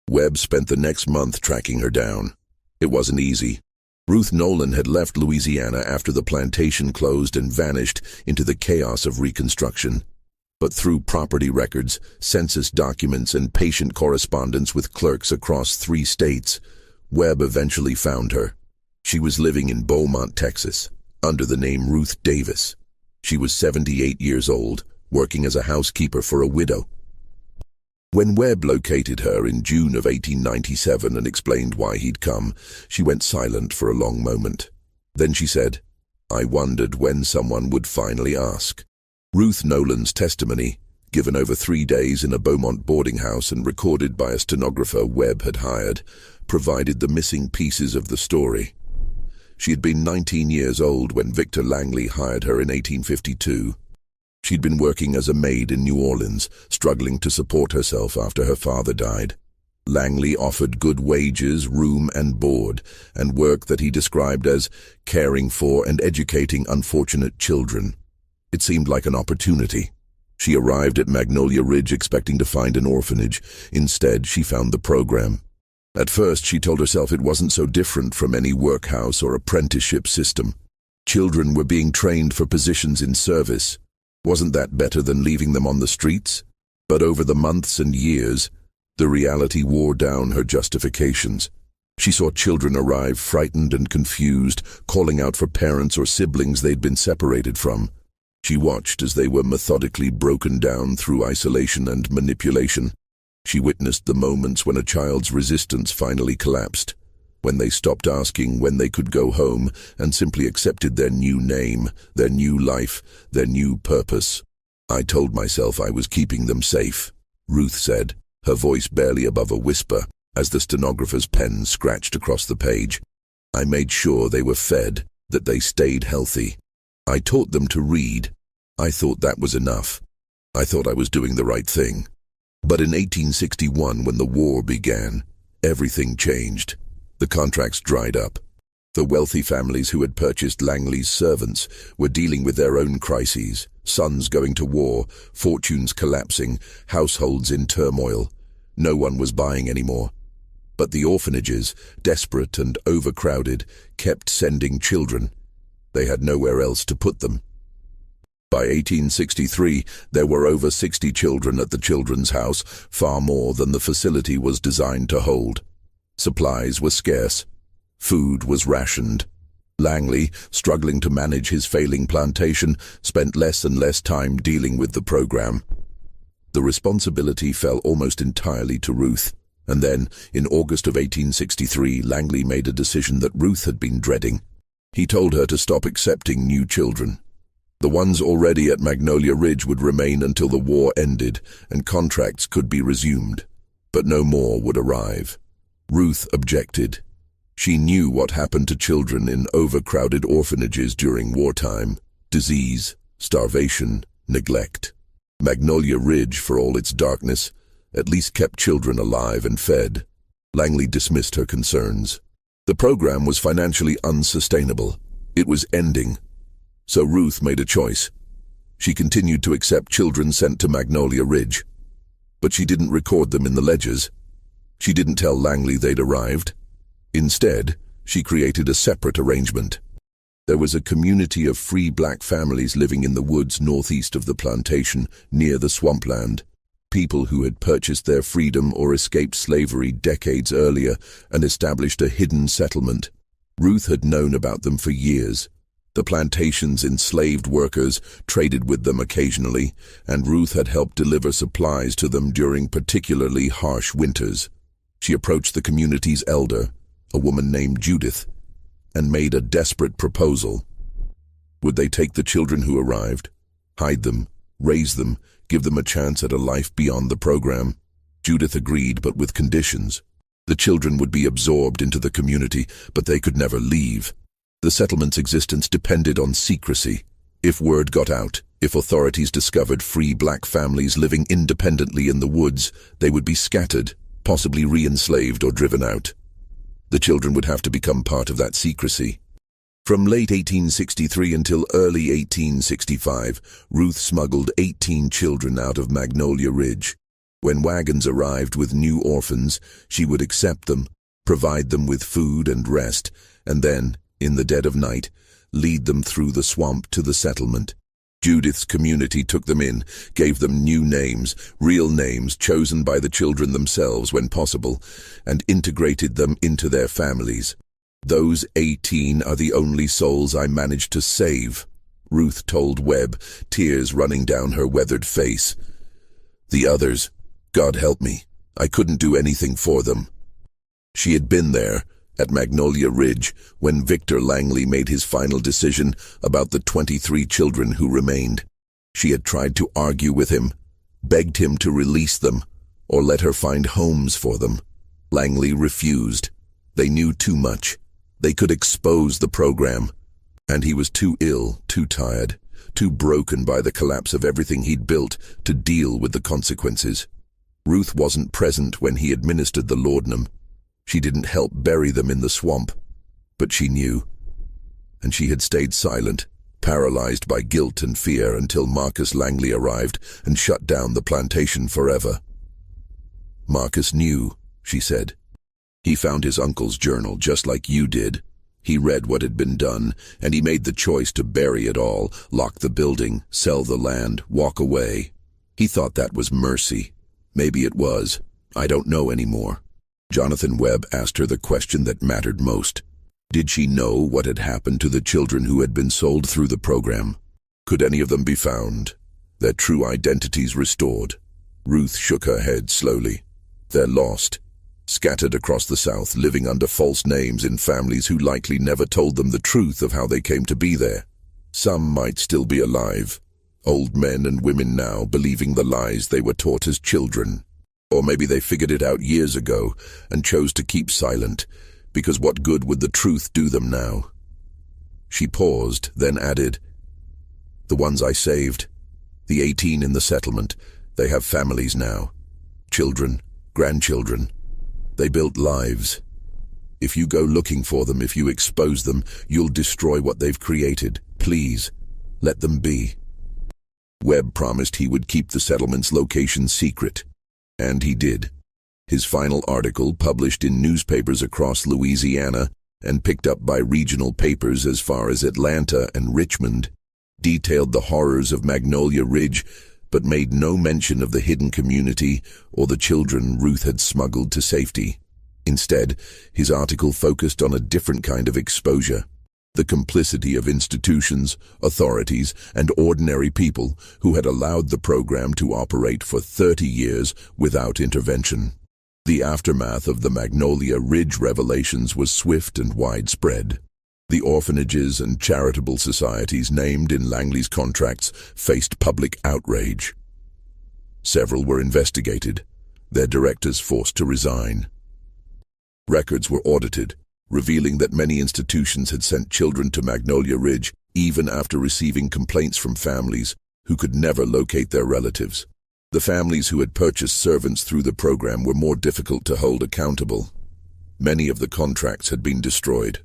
Webb spent the next month tracking her down. It wasn't easy. Ruth Nolan had left Louisiana after the plantation closed and vanished into the chaos of Reconstruction. But through property records, census documents, and patient correspondence with clerks across 3 states, Webb eventually found her. She was living in Beaumont, Texas, under the name Ruth Davis. She was 78 years old, working as a housekeeper for a widow. When Webb located her in June of 1897 and explained why he'd come, she went silent for a long moment. Then she said, "I wondered when someone would finally ask." Ruth Nolan's testimony, given over 3 days in a Beaumont boarding house and recorded by a stenographer Webb had hired, provided the missing pieces of the story. She had been 19 years old when Victor Langley hired her in 1852. She'd been working as a maid in New Orleans, struggling to support herself after her father died. Langley offered good wages, room and board, and work that he described as caring for and educating unfortunate children. It seemed like an opportunity. She arrived at Magnolia Ridge expecting to find an orphanage. Instead, she found the program. At first, she told herself it wasn't so different from any workhouse or apprenticeship system. Children were being trained for positions in service. Wasn't that better than leaving them on the streets? But over the months and years, the reality wore down her justifications. She saw children arrive frightened and confused, calling out for parents or siblings they'd been separated from. She watched as they were methodically broken down through isolation and manipulation. She witnessed the moments when a child's resistance finally collapsed, when they stopped asking when they could go home and simply accepted their new name, their new life, their new purpose. "I told myself I was keeping them safe," Ruth said, her voice barely above a whisper, as the stenographer's pen scratched across the page. "I made sure they were fed, that they stayed healthy. I taught them to read. I thought that was enough. I thought I was doing the right thing." But in 1861, when the war began, everything changed. The contracts dried up. The wealthy families who had purchased Langley's servants were dealing with their own crises, sons going to war, fortunes collapsing, households in turmoil. No one was buying anymore. But the orphanages, desperate and overcrowded, kept sending children. They had nowhere else to put them. By 1863, there were over 60 children at the children's house, far more than the facility was designed to hold. Supplies were scarce. Food was rationed. Langley, struggling to manage his failing plantation, spent less and less time dealing with the program. The responsibility fell almost entirely to Ruth. And then, in August of 1863, Langley made a decision that Ruth had been dreading. He told her to stop accepting new children. The ones already at Magnolia Ridge would remain until the war ended and contracts could be resumed, but no more would arrive. Ruth objected. She knew what happened to children in overcrowded orphanages during wartime: disease, starvation, neglect. Magnolia Ridge, for all its darkness, at least kept children alive and fed. Langley dismissed her concerns. The program was financially unsustainable. It was ending. So Ruth made a choice. She continued to accept children sent to Magnolia Ridge, but she didn't record them in the ledgers. She didn't tell Langley they'd arrived. Instead, she created a separate arrangement. There was a community of free black families living in the woods northeast of the plantation, near the swampland. People who had purchased their freedom or escaped slavery decades earlier and established a hidden settlement. Ruth had known about them for years. The plantation's enslaved workers traded with them occasionally, and Ruth had helped deliver supplies to them during particularly harsh winters. She approached the community's elder, a woman named Judith, and made a desperate proposal. Would they take the children who arrived, hide them, raise them, give them a chance at a life beyond the program? Judith agreed, but with conditions. The children would be absorbed into the community, but they could never leave. The settlement's existence depended on secrecy. If word got out, if authorities discovered free black families living independently in the woods, they would be scattered, possibly re-enslaved or driven out. The children would have to become part of that secrecy. From late 1863 until early 1865, Ruth smuggled 18 children out of Magnolia Ridge. When wagons arrived with new orphans, she would accept them, provide them with food and rest, and then, in the dead of night, lead them through the swamp to the settlement. Judith's community took them in, gave them new names, real names chosen by the children themselves when possible, and integrated them into their families. "Those 18 are the only souls I managed to save," Ruth told Webb, tears running down her weathered face. "The others, God help me, I couldn't do anything for them." She had been there, at Magnolia Ridge, when Victor Langley made his final decision about the 23 children who remained. She had tried to argue with him, begged him to release them, or let her find homes for them. Langley refused. They knew too much. They could expose the program. And he was too ill, too tired, too broken by the collapse of everything he'd built to deal with the consequences. Ruth wasn't present when he administered the laudanum. She didn't help bury them in the swamp, but she knew. And she had stayed silent, paralyzed by guilt and fear until Marcus Langley arrived and shut down the plantation forever. "Marcus knew," she said. "He found his uncle's journal just like you did. He read what had been done, and he made the choice to bury it all, lock the building, sell the land, walk away. He thought that was mercy. Maybe it was. I don't know anymore." Jonathan Webb asked her the question that mattered most. Did she know what had happened to the children who had been sold through the program? Could any of them be found? Their true identities restored? Ruth shook her head slowly. They're lost, scattered across the South, living under false names in families who likely never told them the truth of how they came to be there. Some might still be alive, old men and women now believing the lies they were taught as children. Or maybe they figured it out years ago and chose to keep silent, because what good would the truth do them now? She paused, then added, "The ones I saved, the 18 in the settlement, they have families now. Children, grandchildren. They built lives. If you go looking for them, if you expose them, you'll destroy what they've created. Please, let them be." Webb promised he would keep the settlement's location secret. And he did. His final article, published in newspapers across Louisiana and picked up by regional papers as far as Atlanta and Richmond, detailed the horrors of Magnolia Ridge, but made no mention of the hidden community or the children Ruth had smuggled to safety. Instead, his article focused on a different kind of exposure: the complicity of institutions, authorities, and ordinary people who had allowed the program to operate for 30 years without intervention. The aftermath of the Magnolia Ridge revelations was swift and widespread. The orphanages and charitable societies named in Langley's contracts faced public outrage. Several were investigated, their directors forced to resign. Records were audited, revealing that many institutions had sent children to Magnolia Ridge even after receiving complaints from families who could never locate their relatives. The families who had purchased servants through the program were more difficult to hold accountable. Many of the contracts had been destroyed.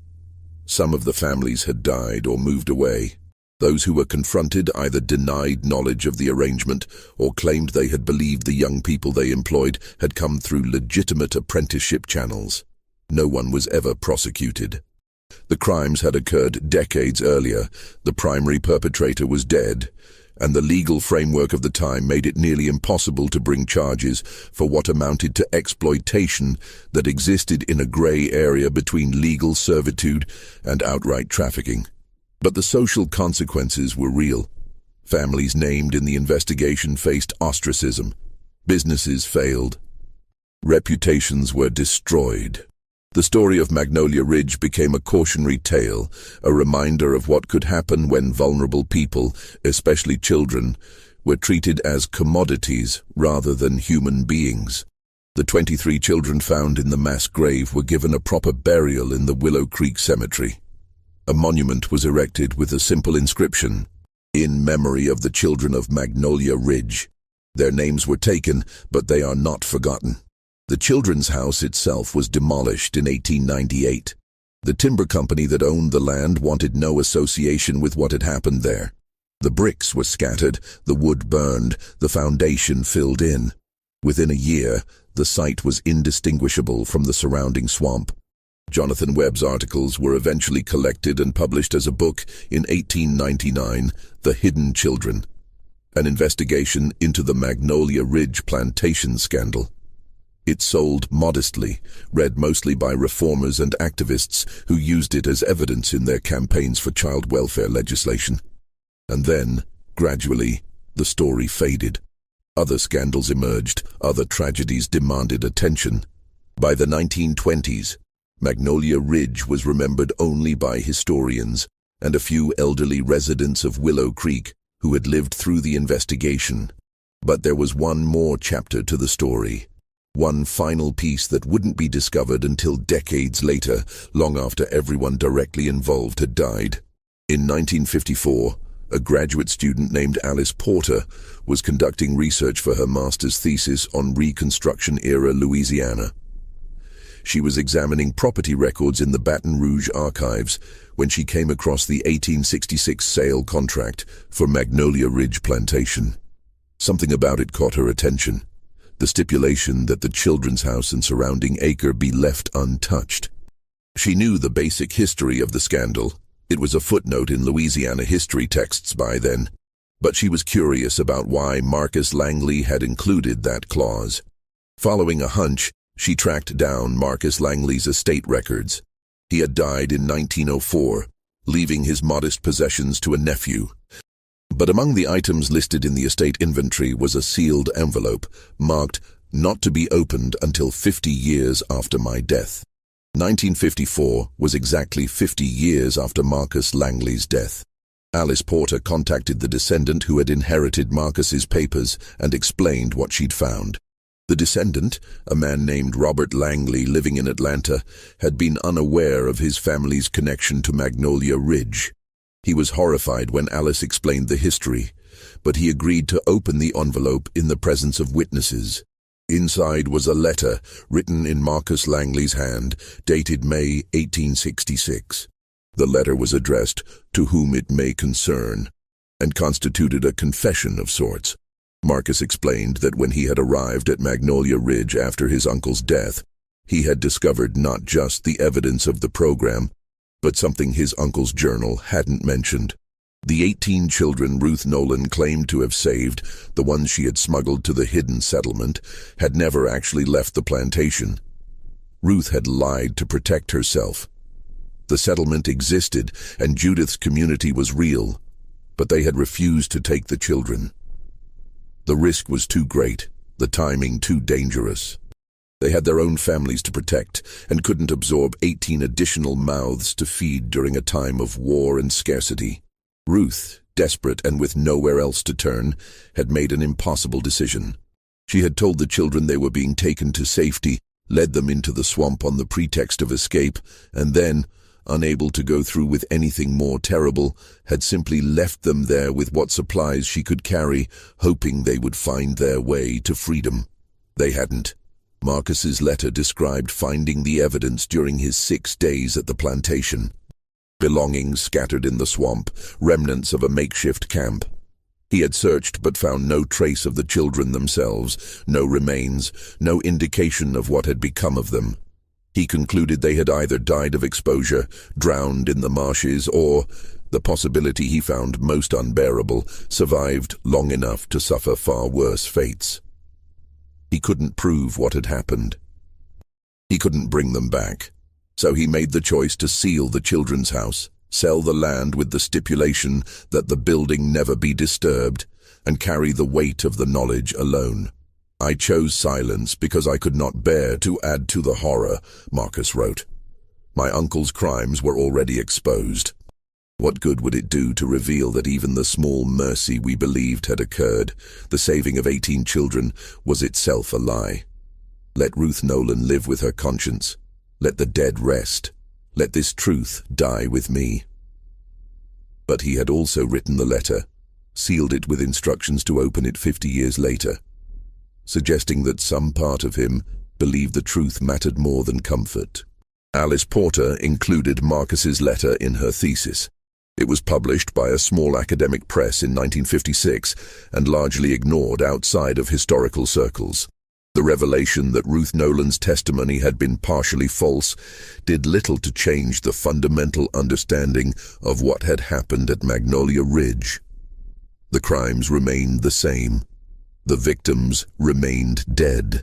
Some of the families had died or moved away. Those who were confronted either denied knowledge of the arrangement or claimed they had believed the young people they employed had come through legitimate apprenticeship channels. No one was ever prosecuted. The crimes had occurred decades earlier, the primary perpetrator was dead, and the legal framework of the time made it nearly impossible to bring charges for what amounted to exploitation that existed in a gray area between legal servitude and outright trafficking. But the social consequences were real. Families named in the investigation faced ostracism. Businesses failed. Reputations were destroyed. The story of Magnolia Ridge became a cautionary tale, a reminder of what could happen when vulnerable people, especially children, were treated as commodities rather than human beings. The 23 children found in the mass grave were given a proper burial in the Willow Creek Cemetery. A monument was erected with a simple inscription, "In memory of the children of Magnolia Ridge." Their names were taken, but they are not forgotten. The Children's House itself was demolished in 1898. The timber company that owned the land wanted no association with what had happened there. The bricks were scattered, the wood burned, the foundation filled in. Within a year, the site was indistinguishable from the surrounding swamp. Jonathan Webb's articles were eventually collected and published as a book in 1899, The Hidden Children, an investigation into the Magnolia Ridge plantation scandal. It sold modestly, read mostly by reformers and activists who used it as evidence in their campaigns for child welfare legislation. And then, gradually, the story faded. Other scandals emerged, other tragedies demanded attention. By the 1920s, Magnolia Ridge was remembered only by historians and a few elderly residents of Willow Creek who had lived through the investigation. But there was one more chapter to the story. One final piece that wouldn't be discovered until decades later, long after everyone directly involved had died. In 1954, a graduate student named Alice Porter was conducting research for her master's thesis on Reconstruction-era Louisiana. She was examining property records in the Baton Rouge archives when she came across the 1866 sale contract for Magnolia Ridge Plantation. Something about it caught her attention. The stipulation that the Children's House and surrounding acre be left untouched. She knew the basic history of the scandal. It was a footnote in Louisiana history texts by then. But she was curious about why Marcus Langley had included that clause. Following a hunch, she tracked down Marcus Langley's estate records. He had died in 1904, leaving his modest possessions to a nephew. But among the items listed in the estate inventory was a sealed envelope, marked "Not to be opened until 50 years after my death." 1954 was exactly 50 years after Marcus Langley's death. Alice Porter contacted the descendant who had inherited Marcus's papers and explained what she'd found. The descendant, a man named Robert Langley living in Atlanta, had been unaware of his family's connection to Magnolia Ridge. He was horrified when Alice explained the history, but he agreed to open the envelope in the presence of witnesses. Inside was a letter written in Marcus Langley's hand, dated May 1866. The letter was addressed "To whom it may concern," and constituted a confession of sorts. Marcus explained that when he had arrived at Magnolia Ridge after his uncle's death, he had discovered not just the evidence of the program, but something his uncle's journal hadn't mentioned. The 18 children Ruth Nolan claimed to have saved, the ones she had smuggled to the hidden settlement, had never actually left the plantation. Ruth had lied to protect herself. The settlement existed, and Judith's community was real, but they had refused to take the children. The risk was too great, the timing too dangerous. They had their own families to protect and couldn't absorb 18 additional mouths to feed during a time of war and scarcity. Ruth, desperate and with nowhere else to turn, had made an impossible decision. She had told the children they were being taken to safety, led them into the swamp on the pretext of escape, and then, unable to go through with anything more terrible, had simply left them there with what supplies she could carry, hoping they would find their way to freedom. They hadn't. Marcus's letter described finding the evidence during his 6 days at the plantation. Belongings scattered in the swamp, remnants of a makeshift camp. He had searched but found no trace of the children themselves, no remains, no indication of what had become of them. He concluded they had either died of exposure, drowned in the marshes, or, the possibility he found most unbearable, survived long enough to suffer far worse fates. He couldn't prove what had happened. He couldn't bring them back, so he made the choice to seal the children's house, sell the land with the stipulation that the building never be disturbed, and carry the weight of the knowledge alone. "I chose silence because I could not bear to add to the horror," Marcus wrote. "My uncle's crimes were already exposed. What good would it do to reveal that even the small mercy we believed had occurred, the saving of 18 children, was itself a lie? Let Ruth Nolan live with her conscience. Let the dead rest. Let this truth die with me." But he had also written the letter, sealed it with instructions to open it 50 years later, suggesting that some part of him believed the truth mattered more than comfort. Alice Porter included Marcus's letter in her thesis. It was published by a small academic press in 1956 and largely ignored outside of historical circles. The revelation that Ruth Nolan's testimony had been partially false did little to change the fundamental understanding of what had happened at Magnolia Ridge. The crimes remained the same. The victims remained dead.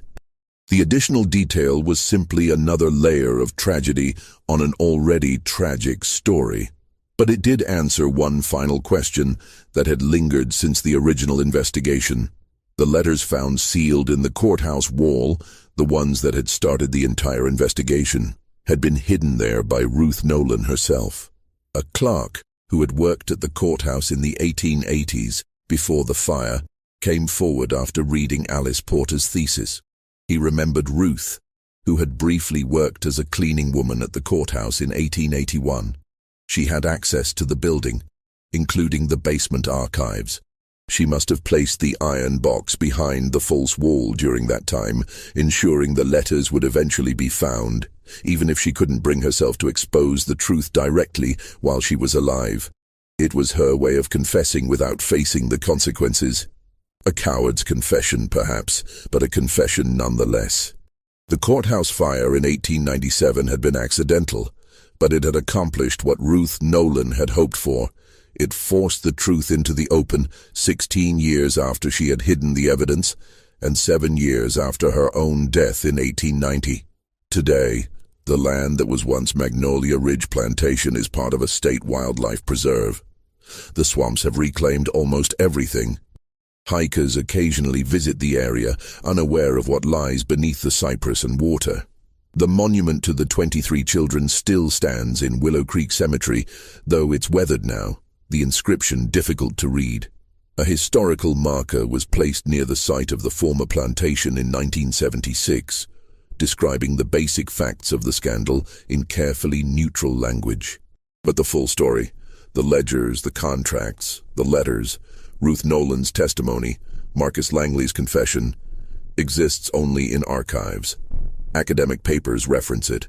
The additional detail was simply another layer of tragedy on an already tragic story. But it did answer one final question that had lingered since the original investigation. The letters found sealed in the courthouse wall, the ones that had started the entire investigation, had been hidden there by Ruth Nolan herself. A clerk who had worked at the courthouse in the 1880s, before the fire, came forward after reading Alice Porter's thesis. He remembered Ruth, who had briefly worked as a cleaning woman at the courthouse in 1881. She had access to the building, including the basement archives. She must have placed the iron box behind the false wall during that time, ensuring the letters would eventually be found, even if she couldn't bring herself to expose the truth directly while she was alive. It was her way of confessing without facing the consequences. A coward's confession, perhaps, but a confession nonetheless. The courthouse fire in 1897 had been accidental, but it had accomplished what Ruth Nolan had hoped for. It forced the truth into the open 16 years after she had hidden the evidence, and 7 years after her own death in 1890. Today, the land that was once Magnolia Ridge Plantation is part of a state wildlife preserve. The swamps have reclaimed almost everything. Hikers occasionally visit the area, unaware of what lies beneath the cypress and water. The monument to the 23 children still stands in Willow Creek Cemetery, though it's weathered now, the inscription difficult to read. A historical marker was placed near the site of the former plantation in 1976, describing the basic facts of the scandal in carefully neutral language. But the full story, the ledgers, the contracts, the letters, Ruth Nolan's testimony, Marcus Langley's confession, exists only in archives. Academic papers reference it.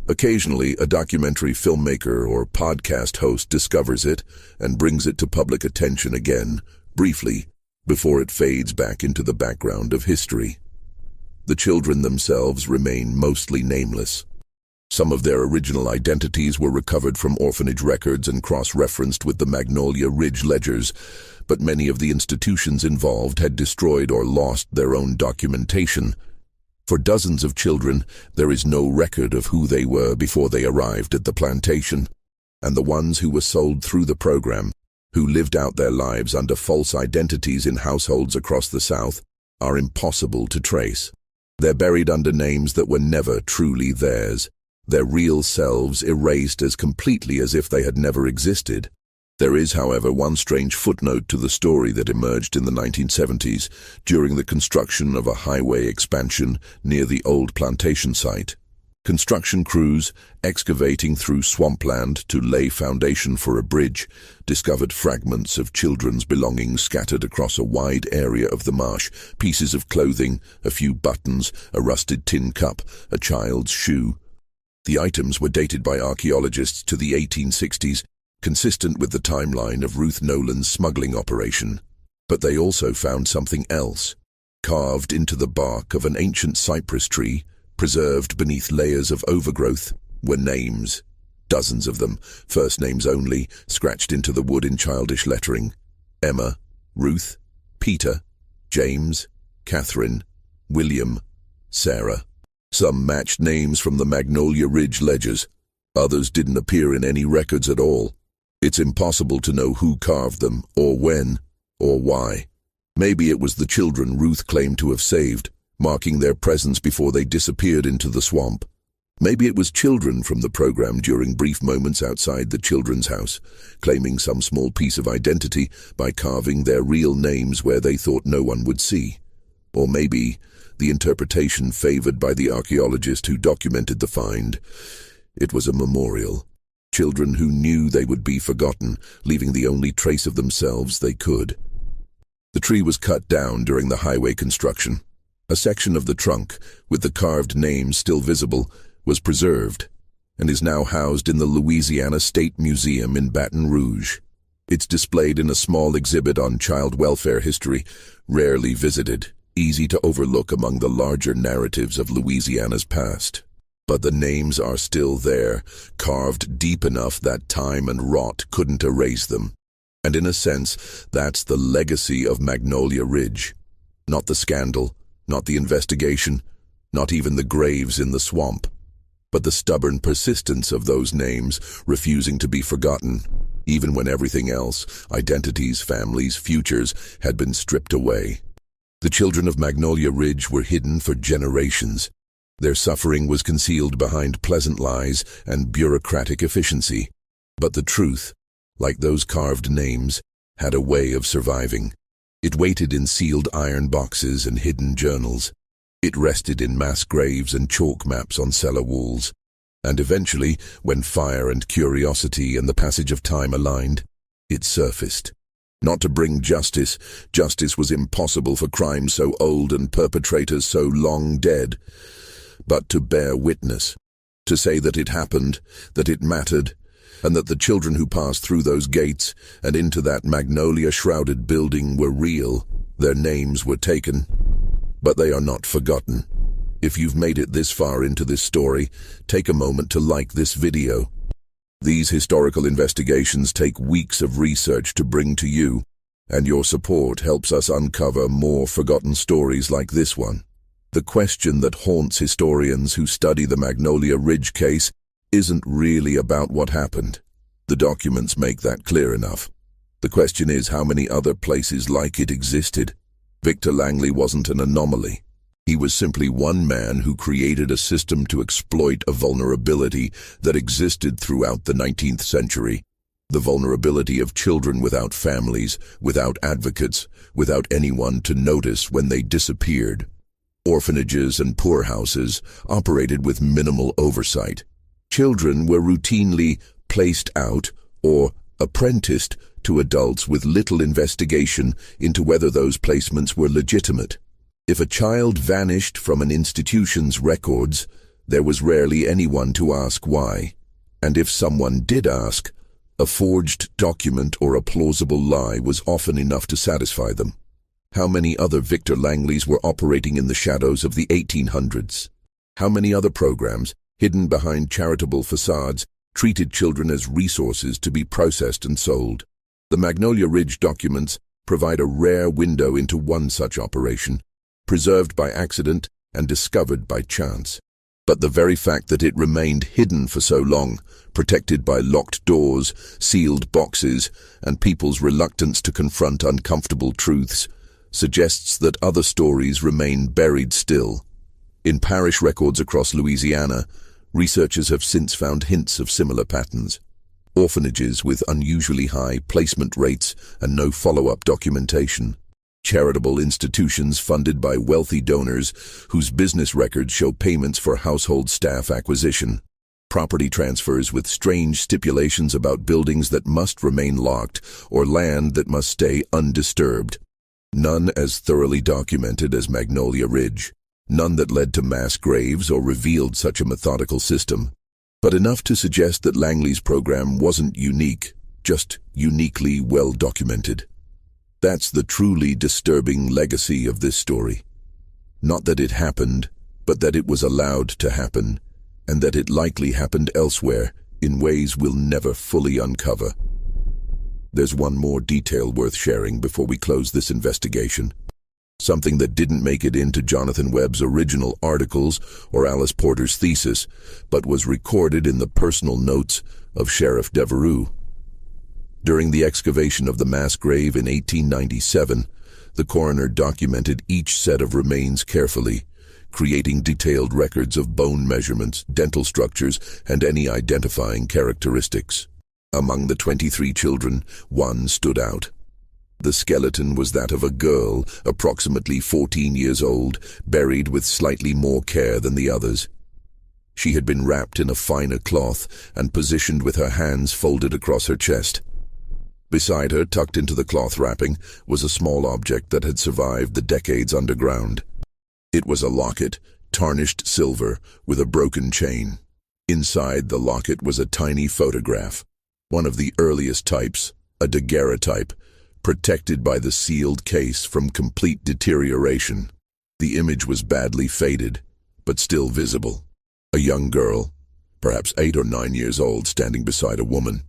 Occasionally, a documentary filmmaker or podcast host discovers it and brings it to public attention again, briefly, before it fades back into the background of history. The children themselves remain mostly nameless. Some of their original identities were recovered from orphanage records and cross-referenced with the Magnolia Ridge ledgers, but many of the institutions involved had destroyed or lost their own documentation. For dozens of children, there is no record of who they were before they arrived at the plantation, and the ones who were sold through the program, who lived out their lives under false identities in households across the South, are impossible to trace. They're buried under names that were never truly theirs, their real selves erased as completely as if they had never existed. There is, however, one strange footnote to the story that emerged in the 1970s during the construction of a highway expansion near the old Plantation site. Construction crews, excavating through swampland to lay foundation for a bridge, discovered fragments of children's belongings scattered across a wide area of the marsh, pieces of clothing, a few buttons, a rusted tin cup, a child's shoe. The items were dated by archaeologists to the 1860s, consistent with the timeline of Ruth Nolan's smuggling operation. But they also found something else. Carved into the bark of an ancient cypress tree, preserved beneath layers of overgrowth, were names. Dozens of them, first names only, scratched into the wood in childish lettering. Emma, Ruth, Peter, James, Catherine, William, Sarah. Some matched names from the Magnolia Ridge ledgers. Others didn't appear in any records at all. It's impossible to know who carved them, or when, or why. Maybe it was the children Ruth claimed to have saved, marking their presence before they disappeared into the swamp. Maybe it was children from the program during brief moments outside the children's house, claiming some small piece of identity by carving their real names where they thought no one would see. Or maybe the interpretation favored by the archaeologist who documented the find. It was a memorial. Children who knew they would be forgotten, leaving the only trace of themselves they could. The tree was cut down during the highway construction. A section of the trunk, with the carved names still visible, was preserved, and is now housed in the Louisiana State Museum in Baton Rouge. It's displayed in a small exhibit on child welfare history, rarely visited, easy to overlook among the larger narratives of Louisiana's past. But the names are still there, carved deep enough that time and rot couldn't erase them. And in a sense, that's the legacy of Magnolia Ridge. Not the scandal, not the investigation, not even the graves in the swamp, but the stubborn persistence of those names, refusing to be forgotten, even when everything else, identities, families, futures, had been stripped away. The children of Magnolia Ridge were hidden for generations. Their suffering was concealed behind pleasant lies and bureaucratic efficiency. But the truth, like those carved names, had a way of surviving. It waited in sealed iron boxes and hidden journals. It rested in mass graves and chalk maps on cellar walls. And eventually, when fire and curiosity and the passage of time aligned, it surfaced. Not to bring justice. Justice was impossible for crimes so old and perpetrators so long dead. But to bear witness, to say that it happened, that it mattered, and that the children who passed through those gates and into that magnolia-shrouded building were real. Their names were taken, but they are not forgotten. If you've made it this far into this story, take a moment to like this video. These historical investigations take weeks of research to bring to you, and your support helps us uncover more forgotten stories like this one. The question that haunts historians who study the Magnolia Ridge case isn't really about what happened. The documents make that clear enough. The question is how many other places like it existed. Victor Langley wasn't an anomaly. He was simply one man who created a system to exploit a vulnerability that existed throughout the 19th century. The vulnerability of children without families, without advocates, without anyone to notice when they disappeared. Orphanages and poorhouses operated with minimal oversight. Children were routinely placed out or apprenticed to adults with little investigation into whether those placements were legitimate. If a child vanished from an institution's records, there was rarely anyone to ask why. And if someone did ask, a forged document or a plausible lie was often enough to satisfy them. How many other Victor Langleys were operating in the shadows of the 1800s? How many other programs, hidden behind charitable facades, treated children as resources to be processed and sold? The Magnolia Ridge documents provide a rare window into one such operation, preserved by accident and discovered by chance. But the very fact that it remained hidden for so long, protected by locked doors, sealed boxes, and people's reluctance to confront uncomfortable truths, suggests that other stories remain buried still. In parish records across Louisiana, researchers have since found hints of similar patterns. Orphanages with unusually high placement rates and no follow-up documentation. Charitable institutions funded by wealthy donors whose business records show payments for household staff acquisition. Property transfers with strange stipulations about buildings that must remain locked or land that must stay undisturbed. None as thoroughly documented as Magnolia Ridge. None that led to mass graves or revealed such a methodical system. But enough to suggest that Langley's program wasn't unique, just uniquely well documented. That's the truly disturbing legacy of this story. Not that it happened, but that it was allowed to happen, and that it likely happened elsewhere in ways we'll never fully uncover. There's one more detail worth sharing before we close this investigation. Something that didn't make it into Jonathan Webb's original articles or Alice Porter's thesis, but was recorded in the personal notes of Sheriff Devereaux. During the excavation of the mass grave in 1897, the coroner documented each set of remains carefully, creating detailed records of bone measurements, dental structures, and any identifying characteristics. Among the 23 children, one stood out. The skeleton was that of a girl, approximately 14 years old, buried with slightly more care than the others. She had been wrapped in a finer cloth and positioned with her hands folded across her chest. Beside her, tucked into the cloth wrapping, was a small object that had survived the decades underground. It was a locket, tarnished silver, with a broken chain. Inside the locket was a tiny photograph, one of the earliest types, a daguerreotype, protected by the sealed case from complete deterioration. The image was badly faded, but still visible. A young girl, perhaps 8 or 9 years old, standing beside a woman.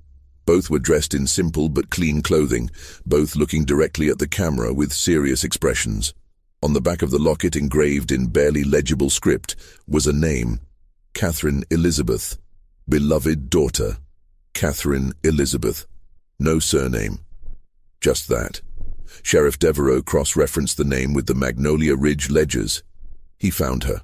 Both were dressed in simple but clean clothing, both looking directly at the camera with serious expressions. On the back of the locket, engraved in barely legible script, was a name: Catherine Elizabeth. Beloved daughter, Catherine Elizabeth. No surname. Just that. Sheriff Devereaux cross-referenced the name with the Magnolia Ridge ledgers. He found her.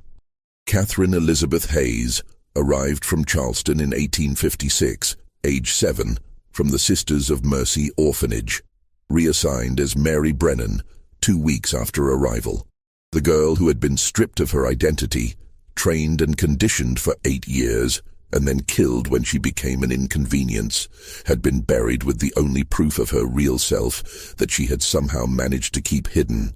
Catherine Elizabeth Hayes arrived from Charleston in 1856, age 7, from the Sisters of Mercy Orphanage, reassigned as Mary Brennan 2 weeks after arrival. The girl who had been stripped of her identity, trained and conditioned for 8 years, and then killed when she became an inconvenience, had been buried with the only proof of her real self that she had somehow managed to keep hidden: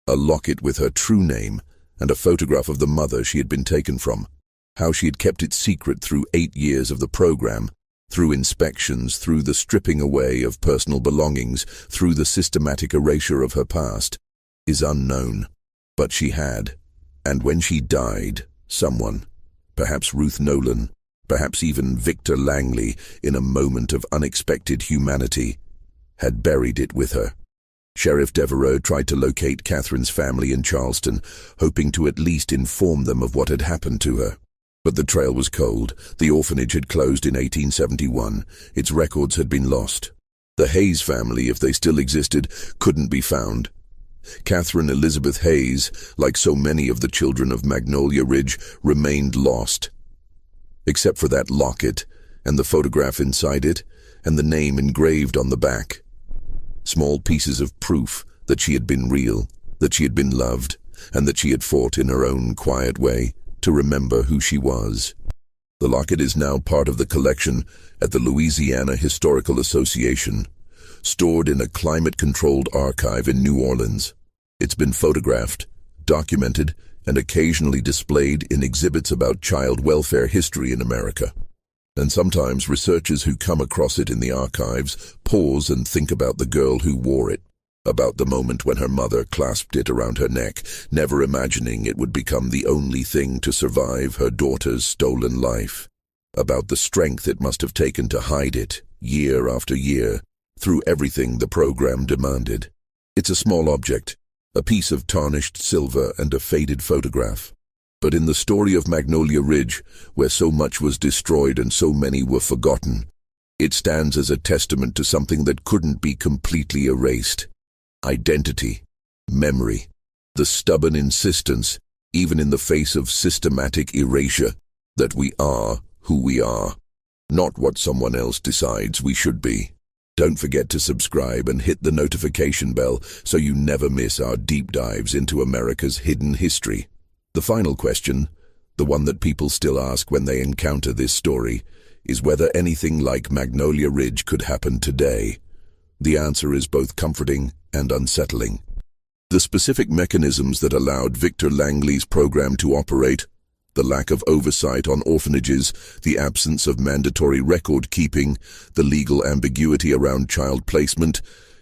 a locket with her true name and a photograph of the mother she had been taken from. How she had kept it secret through 8 years of the program, through inspections, through the stripping away of personal belongings, through the systematic erasure of her past, is unknown. But she had. And when she died, someone, perhaps Ruth Nolan, perhaps even Victor Langley, in a moment of unexpected humanity, had buried it with her. Sheriff Devereaux tried to locate Catherine's family in Charleston, hoping to at least inform them of what had happened to her. But the trail was cold. The orphanage had closed in 1871. Its records had been lost. The Hayes family, if they still existed, couldn't be found. Catherine Elizabeth Hayes, like so many of the children of Magnolia Ridge, remained lost. Except for that locket, and the photograph inside it, and the name engraved on the back. Small pieces of proof that she had been real, that she had been loved, and that she had fought in her own quiet way to remember who she was. The locket is now part of the collection at the Louisiana Historical Association, stored in a climate-controlled archive in New Orleans. It's been photographed, documented, and occasionally displayed in exhibits about child welfare history in America. And sometimes researchers who come across it in the archives pause and think about the girl who wore it, about the moment when her mother clasped it around her neck, never imagining it would become the only thing to survive her daughter's stolen life, about the strength it must have taken to hide it, year after year, through everything the program demanded. It's a small object, a piece of tarnished silver and a faded photograph. But in the story of Magnolia Ridge, where so much was destroyed and so many were forgotten, it stands as a testament to something that couldn't be completely erased. Identity, memory, the stubborn insistence even in the face of systematic erasure, that we are who we are, not what someone else decides we should be. Don't forget to subscribe and hit the notification bell so you never miss our deep dives into America's hidden history. The final question, the one that people still ask when they encounter this story, is whether anything like Magnolia Ridge could happen today. The answer is both comforting and unsettling. The specific mechanisms that allowed Victor Langley's program to operate, the lack of oversight on orphanages, the absence of mandatory record-keeping, the legal ambiguity around child placement,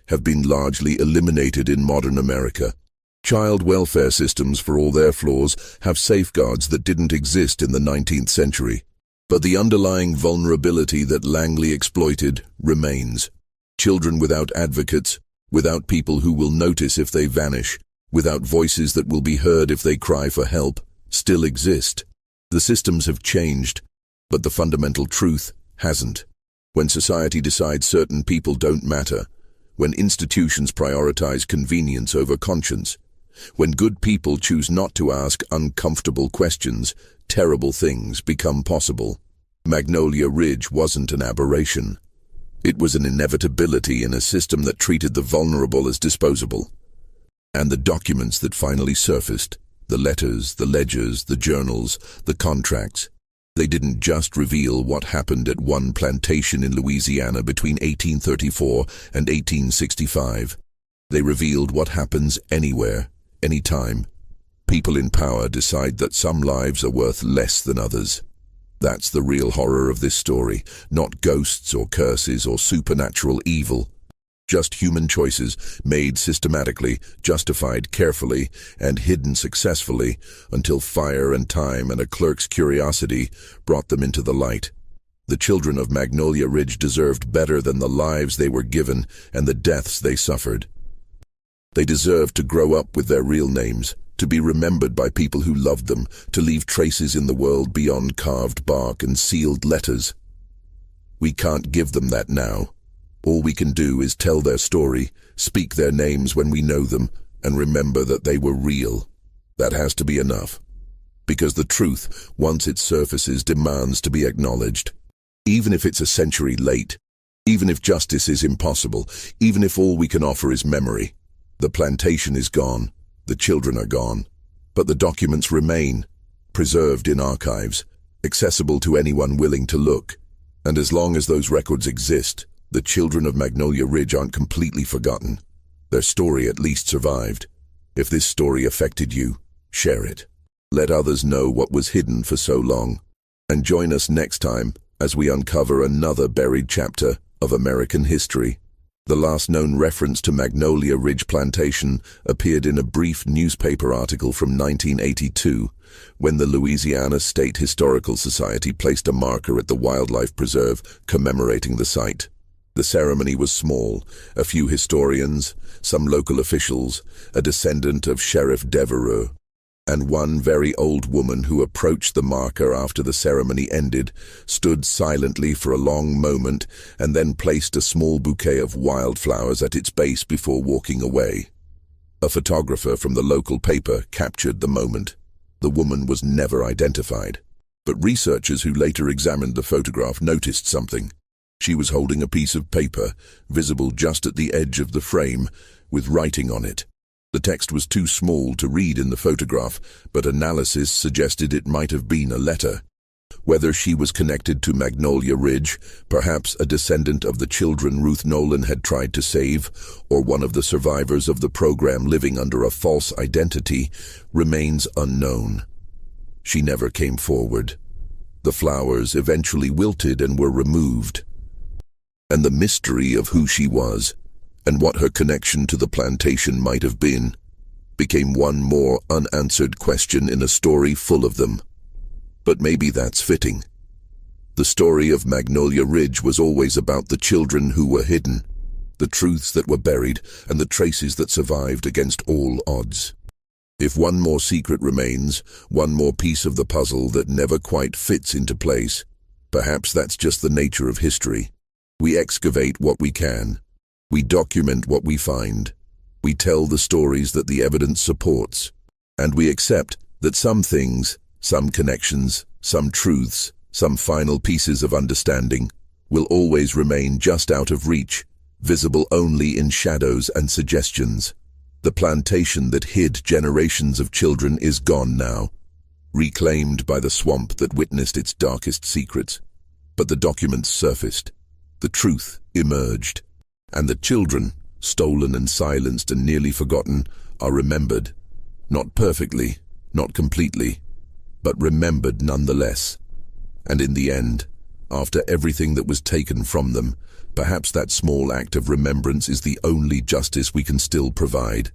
have been largely eliminated in modern America. Child welfare systems, for all their flaws, have safeguards that didn't exist in the 19th century. But the underlying vulnerability that Langley exploited remains. Children without advocates, without people who will notice if they vanish, without voices that will be heard if they cry for help, still exist. The systems have changed, but the fundamental truth hasn't. When society decides certain people don't matter, when institutions prioritize convenience over conscience, when good people choose not to ask uncomfortable questions, terrible things become possible. Magnolia Ridge wasn't an aberration. It was an inevitability in a system that treated the vulnerable as disposable. And the documents that finally surfaced, the letters, the ledgers, the journals, the contracts, they didn't just reveal what happened at one plantation in Louisiana between 1834 and 1865. They revealed what happens anywhere, anytime. People in power decide that some lives are worth less than others. That's the real horror of this story, not ghosts or curses or supernatural evil. Just human choices, made systematically, justified carefully, and hidden successfully, until fire and time and a clerk's curiosity brought them into the light. The children of Magnolia Ridge deserved better than the lives they were given and the deaths they suffered. They deserved to grow up with their real names, to be remembered by people who loved them, to leave traces in the world beyond carved bark and sealed letters. We can't give them that now. All we can do is tell their story, speak their names when we know them, and remember that they were real. That has to be enough. Because the truth, once it surfaces, demands to be acknowledged. Even if it's a century late, even if justice is impossible, even if all we can offer is memory. The plantation is gone, the children are gone, but the documents remain, preserved in archives, accessible to anyone willing to look. And as long as those records exist, the children of Magnolia Ridge aren't completely forgotten. Their story at least survived. If this story affected you, share it. Let others know what was hidden for so long. And join us next time as we uncover another buried chapter of American history. The last known reference to Magnolia Ridge Plantation appeared in a brief newspaper article from 1982, when the Louisiana State Historical Society placed a marker at the wildlife preserve commemorating the site. The ceremony was small, a few historians, some local officials, a descendant of Sheriff Devereux, and one very old woman who approached the marker after the ceremony ended, stood silently for a long moment, and then placed a small bouquet of wildflowers at its base before walking away. A photographer from the local paper captured the moment. The woman was never identified, but researchers who later examined the photograph noticed something. She was holding a piece of paper, visible just at the edge of the frame, with writing on it. The text was too small to read in the photograph, but analysis suggested it might have been a letter. Whether she was connected to Magnolia Ridge, perhaps a descendant of the children Ruth Nolan had tried to save, or one of the survivors of the program living under a false identity, remains unknown. She never came forward. The flowers eventually wilted and were removed. And the mystery of who she was, and what her connection to the plantation might have been, became one more unanswered question in a story full of them. But maybe that's fitting. The story of Magnolia Ridge was always about the children who were hidden, the truths that were buried, and the traces that survived against all odds. If one more secret remains, one more piece of the puzzle that never quite fits into place, perhaps that's just the nature of history. We excavate what we can. We document what we find. We tell the stories that the evidence supports. And we accept That some things, some connections, some truths, some final pieces of understanding will always remain just out of reach, visible only in shadows and suggestions. The plantation that hid generations of children is gone now, reclaimed by the swamp that witnessed its darkest secrets. But the documents surfaced, the truth emerged, and the children, stolen and silenced and nearly forgotten, are remembered. Not perfectly, not completely, but remembered nonetheless. And in the end, after everything that was taken from them, perhaps that small act of remembrance is the only justice we can still provide.